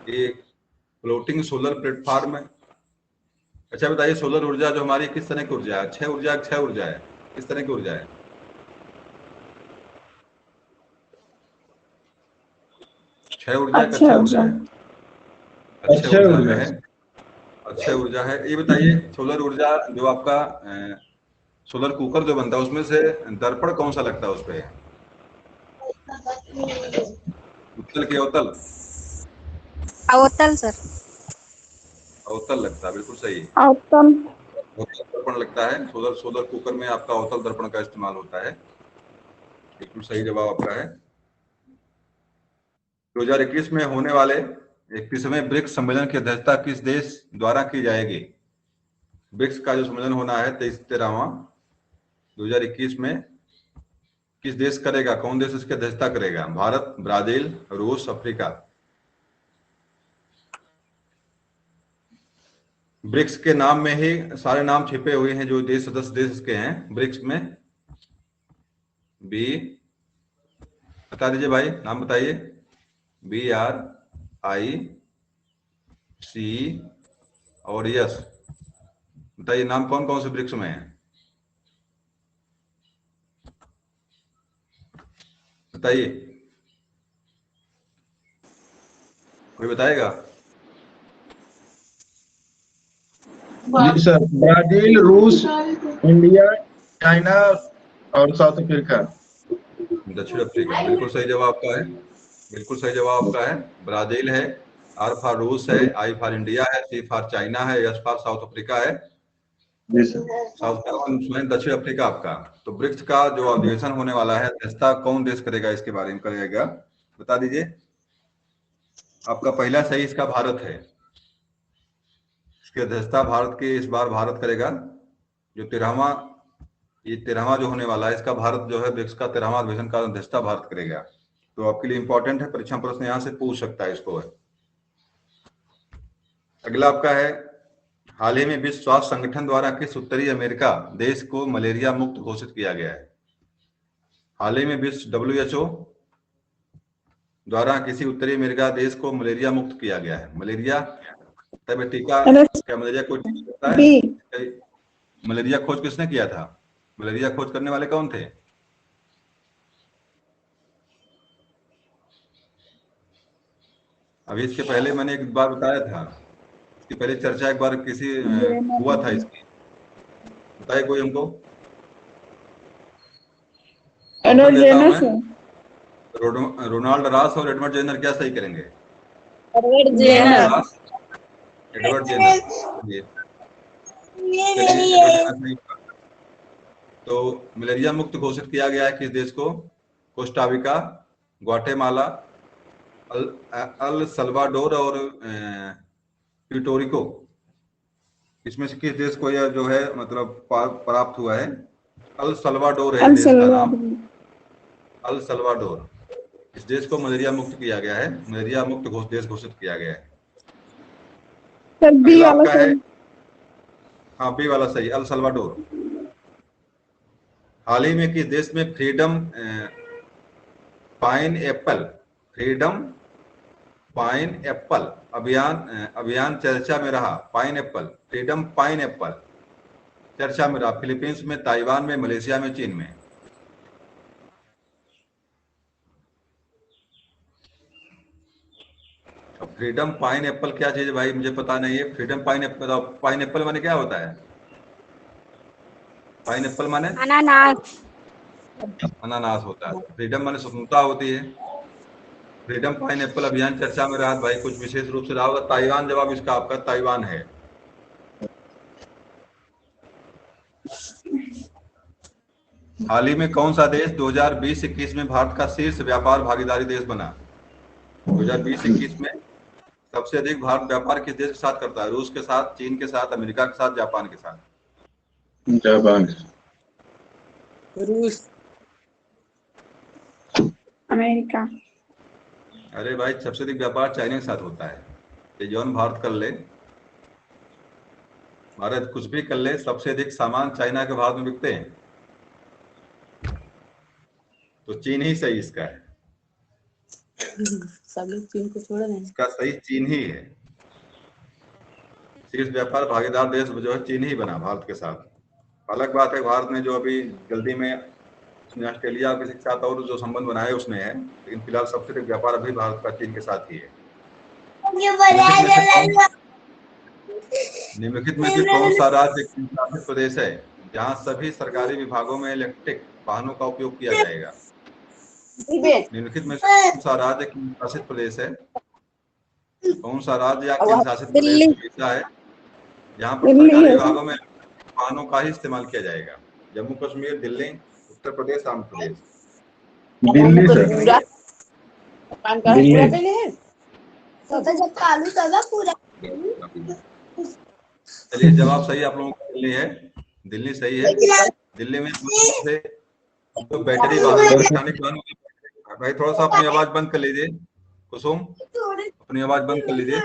ये फ्लोटिंग सोलर प्लेटफॉर्म है। अच्छा बताइए, सोलर ऊर्जा जो हमारी किस तरह की ऊर्जा है? अक्षय ऊर्जा है, किस तरह की ऊर्जा है? अक्षय ऊर्जा है, अक्षय ऊर्जा है, अक्षय ऊर्जा है, अक्षय ऊर्जा है। ये बताइए, सोलर ऊर्जा जो आपका सोलर कुकर जो बनता है, उसमें से दर्पण कौन सा लगता है उस पे? उत्तल के अवतल? अवतल सर। अवतल लगता है, बिल्कुल सही। अवतल। अवतल दर्पण लगता है। सोलर सोलर कुकर में आपका अवतल दर्पण का इस्तेमाल होता है। बिल्कुल सही जवाब आपका है। 2021 में होने वाले 21वें ब्रिक्स सम्मेलन की अध्यक्षता किस देश द्वारा की जाएगी? ब्रिक्स का जो सम्मेलन होना है 23वां 2021 में किस देश करेगा? कौन देश इसकी अध्यक्षता करेगा? भारत, ब्राजील, रूस, अफ्रीका? ब्रिक्स के नाम में ही सारे नाम छिपे हुए हैं जो देश सदस्य देश के हैं ब्रिक्स में। बी बता दीजिए भाई, नाम बताइए। BRIC और यस, बताइए नाम कौन कौन से ब्रिक्स में है? बताइए, कोई बताएगा? जी सर, ब्राजील, रूस, इंडिया, चाइना और साउथ अफ्रीका। दक्षिण अफ्रीका, बिल्कुल सही जवाब आपका है। बिल्कुल सही जवाब आपका है। ब्राजील है, आर फॉर रूस है, आई फॉर इंडिया है, सी फॉर चाइना है, एस फॉर साउथ अफ्रीका है। जी सर। साउथ दक्षिण अफ्रीका आपका। तो ब्रिक्स का जो अधिवेशन होने वाला है अध्यक्षता कौन देश करेगा? इसके बारे में करेगा, बता दीजिए। आपका पहला सही इसका भारत है। इसकी अध्यक्षता भारत के इस बार भारत करेगा। जो 13वां जो होने वाला है इसका भारत जो है ब्रिक्स का 13वां अधिवेशन का अध्यक्षता भारत करेगा। तो आपके लिए इंपॉर्टेंट है, परीक्षा प्रश्न यहां से पूछ सकता है इसको। अगला आपका है, हाल ही में विश्व स्वास्थ्य संगठन द्वारा किस उत्तरी अमेरिका देश को मलेरिया मुक्त घोषित किया गया है? हाल ही में विश्व WHO द्वारा किसी उत्तरी अमेरिका देश को मलेरिया मुक्त किया गया है। मलेरिया तब टीका, क्या मलेरिया को ठीक करता है? मलेरिया खोज किसने किया था? मलेरिया खोज करने वाले कौन थे? अभी इसके पहले मैंने एक बार बताया था, इसकी पहले चर्चा एक बार किसी हुआ था इसकी, बताए कोई हमको? रोनाल्ड रॉस और एडवर्ड जेनर, क्या सही करेंगे? Edward Jenner. Edward Jenner. तो मलेरिया मुक्त घोषित किया गया है किस देश को? कोस्टारिका, ग्वाटेमाला, अल सल्वाडोर और प्यूर्टोरिको। इसमें से किस देश को यह जो है मतलब प्राप्त हुआ है? अल सल्वाडोर है देश का नाम, अल सल्वाडोर। इस देश को मलेरिया मुक्त किया गया है, मलेरिया मुक्त देश घोषित किया गया है। आपका है, हाँ बी वाला सही, अल सल्वाडोर। हाल ही में किस देश में फ्रीडम पाइन एप्पल अभियान चर्चा में रहा? Pine Apple, freedom pine Apple चर्चा में रहा? फिलीपींस में, ताइवान में, मलेशिया में, चीन में? फ्रीडम पाइन एप्पल क्या चीज है भाई, मुझे पता नहीं है। फ्रीडम पाइन एप्पल माने क्या होता है? पाइन एप्पल माने अनानास। अनानास होता है। फ्रीडम माने स्वतंत्रता होती है। फ्रीडम पाइन एप्पल अभियान चर्चा में रहा भाई, कुछ विशेष रूप से रहा होगा। ताइवान जवाब इसका आपका ताइवान है। हाल ही में कौन सा देश 2020-21 में भारत का शीर्ष व्यापार भागीदारी देश बना? 2020-21 में सबसे अधिक भारत व्यापार किस देश के साथ करता है? रूस के साथ, चीन के साथ, अमेरिका के साथ, जापान के साथ? जापान। रूस। अमेरिका। अरे भाई, सबसे अधिक व्यापार चाइना के साथ होता है। ये जौन भारत कर ले, भारत कुछ भी कर ले, सबसे अधिक सामान चाइना के भारत में बिकते हैं। तो चीन ही सही इसका है। सब लोग चीन को छोड़ रहे हैं। इसका सही चीन ही है। शीर्ष व्यापार भागीदार देश जो है चीन ही बना भारत के साथ। अलग बात है भारत ने जो अभी जल्दी में ऑस्ट्रेलिया के साथ और जो संबंध बनाए उसमें है, लेकिन फिलहाल सबसे अधिक व्यापार अभी भारत का चीन के साथ ही है। निम्नलिखित में से कौन सा राज्य केंद्रशासित प्रदेश है जहां सभी सरकारी विभागों में इलेक्ट्रिक वाहनों का उपयोग किया जाएगा? निम्नलिखित में से कौन सा राज्य केंद्रशासित प्रदेश है कौन सा राज्य या केंद्र शासित प्रदेश दिल्ली। ओडिशा है जहाँ पर दिल्ली सरकारी है। विभागों में वाहनों का ही इस्तेमाल किया जाएगा? जम्मू कश्मीर, दिल्ली, उत्तर प्रदेश, आंध्र प्रदेश। दिल्ली सर, करेंगे? दिल्ली। चलिए, जवाब सही आप लोगों का दिल्ली है। दिल्ली सही है। दिल्ली में से जो बैटरी वाहन, इलेक्ट्रॉनिक वाहन, भाई थोड़ा सा अपनी आवाज बंद कर लीजिए। कुसुम, अपनी आवाज बंद कर लीजिए।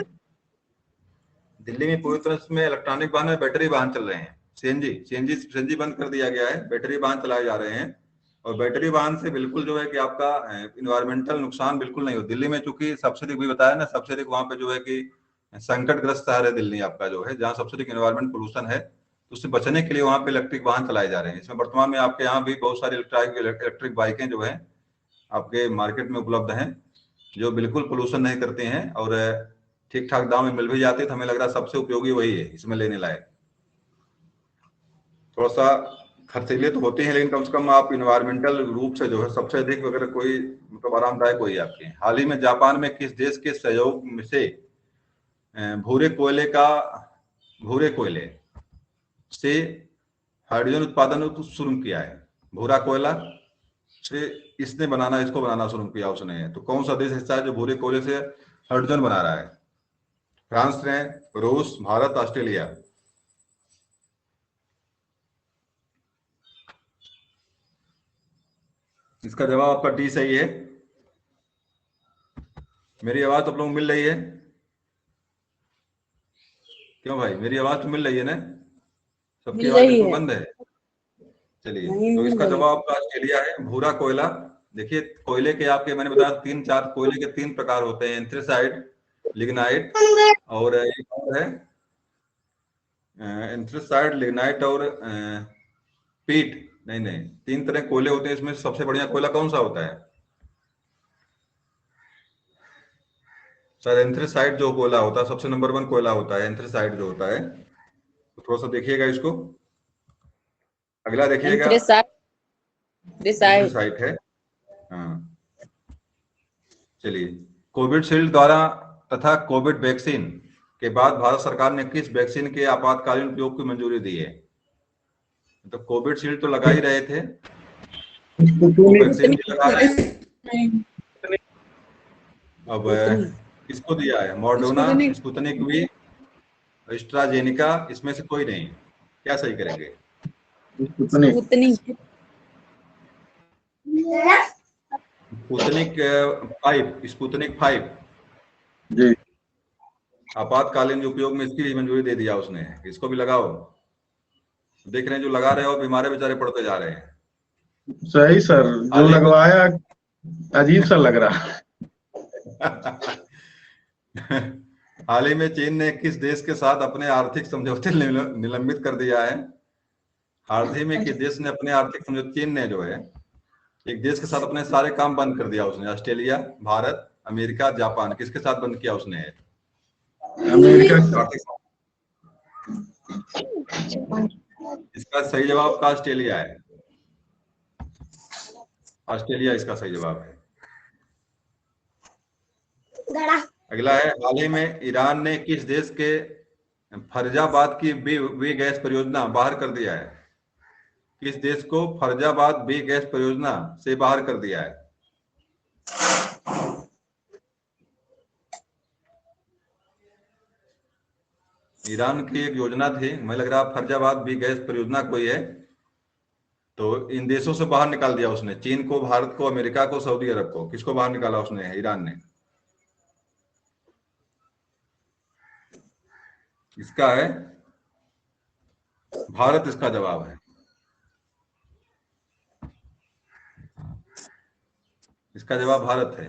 दिल्ली में पूरी तरह से इलेक्ट्रॉनिक वाहन में बैटरी वाहन चल रहे हैं। सीएनजी बंद कर दिया गया है, बैटरी वाहन चलाए जा रहे हैं। और बैटरी वाहन से बिल्कुल जो है कि आपका इन्वायरमेंटल नुकसान बिल्कुल नहीं हो। दिल्ली में चूंकि सबसे अधिक भी बताया ना, सबसे अधिक वहां पे जो है कि संकटग्रस्त शहर है दिल्ली आपका, जो है जहाँ सबसे अधिक इन्वायरमेंट पोल्यूशन है। तो उससे बचने के लिए वहां पे इलेक्ट्रिक वाहन चलाए जा रहे हैं। इसमें वर्तमान में आपके यहाँ भी बहुत सारी इलेक्ट्रिक बाइकें जो है आपके मार्केट में उपलब्ध हैं, जो बिल्कुल पोल्यूशन नहीं करते हैं और ठीक ठाक दाम में मिल भी जाते हैं। तो हमें लग रहा है सबसे उपयोगी वही है इसमें लेने लायक। थोड़ा सा खर्चीले तो होते हैं, लेकिन कम से कम आप इन्वायरमेंटल रूप से जो है सबसे अधिक अगर कोई मतलब आरामदायक वही है आपके। हाल ही में जापान में किस देश के सहयोग से भूरे कोयले से हाइड्रोजन उत्पादन शुरू किया है? भूरा कोयला से इसको बनाना शुरू किया उसने। तो कौन सा देश ऐसा है जो भूरे कोयले से हाइड्रोजन बना रहा है? फ्रांस ने, रूस, भारत, ऑस्ट्रेलिया। इसका जवाब आपका डी सही है। मेरी आवाज तो आप लोगों को मिल रही है? क्यों भाई, मेरी आवाज तो मिल रही है ना? सबकी मिल आवाज रही बिल्कुल है। बंद है? चलिए, नहीं, तो मिल इसका रही है। जवाब आपका ऑस्ट्रेलिया है, भूरा कोयला। देखिए, कोयले के आपके मैंने बताया 3-4 कोयले के 3 प्रकार होते हैं, एंथ्रेसाइट, लिग्नाइट और एक और है एंथ्रेसाइट, लिग्नाइट और पीट। नहीं, 3 तरह के कोयले होते हैं। इसमें सबसे बढ़िया कोयला कौन सा होता है? सर एंथ्रेसाइट जो कोयला होता है सबसे नंबर 1 कोयला होता है, एंथ्रेसाइट जो होता है। तो थोड़ा सा देखिएगा इसको, अगला देखिएगा। एंथ्रेसाइट है, हाँ। चलिए, कोविशील्ड द्वारा तथा कोविड वैक्सीन के बाद भारत सरकार ने किस वैक्सीन के आपातकालीन उपयोग की मंजूरी दी है? तो कोविशील्ड तो लगा ही रहे थे, कोवैक्सीन भी लगा रहे हैं। अब किसको दिया है? मॉडर्ना, स्पुतनिक वी, एस्ट्राजेनिका, इसमें से कोई नहीं। क्या सही करेंगे? स्पुतनिक। स्पुतनिक 5 जी। आपातकालीन उपयोग में इसकी मंजूरी दे दिया उसने। इसको भी लगाओ। देख रहे हैं जो लगा रहे हो बीमारे बेचारे पड़ते जा रहे हैं। सही सर, जो लगवाया अजीब सा लग रहा। हाल ही में चीन ने किस देश के साथ अपने आर्थिक समझौते निलंबित कर दिया है? हाल ही में किस देश ने अपने आर्थिक समझौते, चीन ने जो है एक देश के साथ अपने सारे काम बंद कर दिया उसने। ऑस्ट्रेलिया, भारत, अमेरिका, जापान, किसके साथ बंद किया उसने? अमेरिका। इसका सही जवाब का ऑस्ट्रेलिया है। ऑस्ट्रेलिया इसका सही जवाब है। अगला है, हाल ही में ईरान ने किस देश के फैजाबाद की बी गैस परियोजना बाहर कर दिया है? किस देश को फैजाबाद बी गैस परियोजना से बाहर कर दिया है? ईरान की एक योजना थी, मुझे लग रहा है फैजाबाद बी गैस परियोजना कोई है। तो इन देशों से बाहर निकाल दिया उसने, चीन को, भारत को, अमेरिका को, सऊदी अरब को। किसको बाहर निकाला उसने? ईरान ने। इसका है भारत, इसका जवाब है। इसका जवाब भारत है।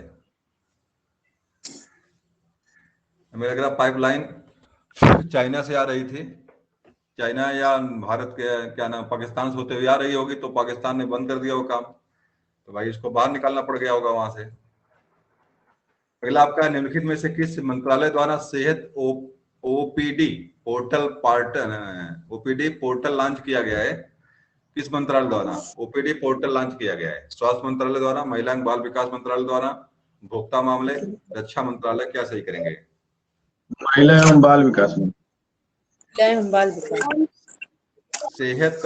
हमें लग रहा पाइपलाइन चाइना से आ रही थी, चाइना या भारत के क्या नाम पाकिस्तान से होते हुए आ रही होगी, तो पाकिस्तान ने बंद कर दिया वो काम। तो भाई इसको बाहर निकालना पड़ गया होगा वहां से। अगला आपका, निम्नलिखित में से किस मंत्रालय द्वारा सेहत ओपीडी पोर्टल लॉन्च किया गया है? किस मंत्रालय द्वारा ओपीडी पोर्टल लॉन्च किया गया है? स्वास्थ्य मंत्रालय द्वारा, महिला एवं बाल विकास मंत्रालय द्वारा, उपभोक्ता मामले, रक्षा मंत्रालय? क्या सही करेंगे? महिला एवं बाल विकास में। महिला एवं बाल विकास। सेहत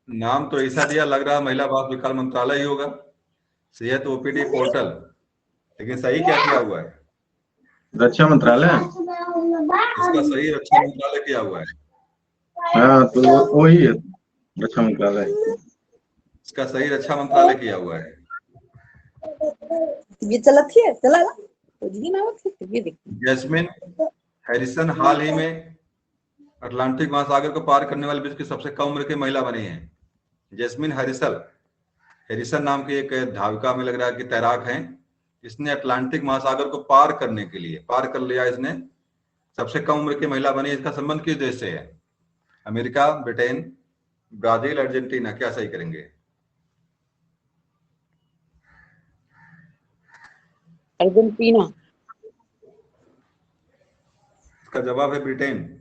नाम तो ऐसा दिया, लग रहा महिला बाल विकास मंत्रालय ही होगा, सेहत ओपीडी पोर्टल, लेकिन सही क्या किया हुआ है? रक्षा मंत्रालय। इसका सही रक्षा मंत्रालय किया हुआ है। हाँ तो वही है, रक्षा मंत्रालय। इसका सही रक्षा मंत्रालय किया हुआ है। ये चला थी चला ना ये देखिए। जैस्मिन हैरिसन हाल ही में अटलांटिक महासागर को पार करने वाली विश्व की सबसे कम उम्र की महिला बनी है। जैस्मिन हैरिसन नाम की एक धाविका, में लग रहा है कि तैराक हैं, इसने अटलांटिक महासागर को पार करने के लिए पार कर लिया, इसने सबसे कम उम्र की महिला बनी। इसका संबंध किस देश से है? अमेरिका, ब्रिटेन, ब्राजील, अर्जेंटीना, क्या सही करेंगे? अर्जेंटीना। इसका जवाब है ब्रिटेन।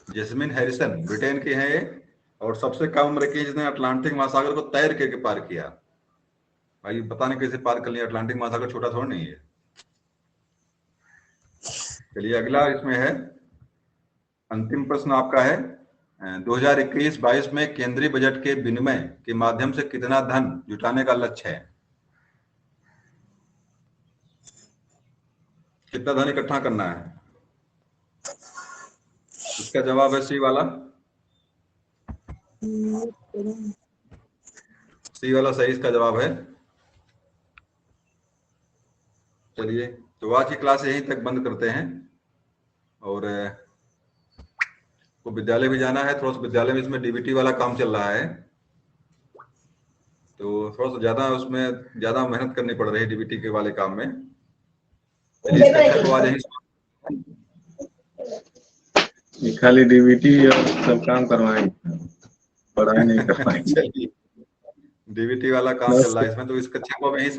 जैस्मिन हैरिसन ब्रिटेन की है और सबसे कम उम्र की जिसने अटलांटिक महासागर को तैर के पार किया। भाई पता नहीं कैसे पार कर लिया, अटलांटिक महासागर छोटा थोड़ा नहीं है। चलिए अगला इसमें है, अंतिम प्रश्न आपका है, 2021-22 में केंद्रीय बजट के विनिमय के माध्यम से कितना धन जुटाने का लक्ष्य है? कितना धन इकट्ठा करना है? इसका जवाब है सी वाला। सी वाला सही इसका जवाब है। चलिए तो आज की क्लास यहीं तक बंद करते हैं, और को विद्यालय भी जाना है। थोड़ा सा विद्यालय में इसमें डीबीटी वाला काम चल रहा है, तो थोड़ा सा ज्यादा उसमें ज्यादा मेहनत करनी पड़ रही है डीबीटी के वाले काम में। चलिए इसका अच्छा तो आज यहीं खाली डीबीटी और सब काम करवाएंगे, पढ़ाई नहीं करवाएंगे। डीबीटी वाला काम चल रहा है इसमें, तो इसका अच्छा को यहीं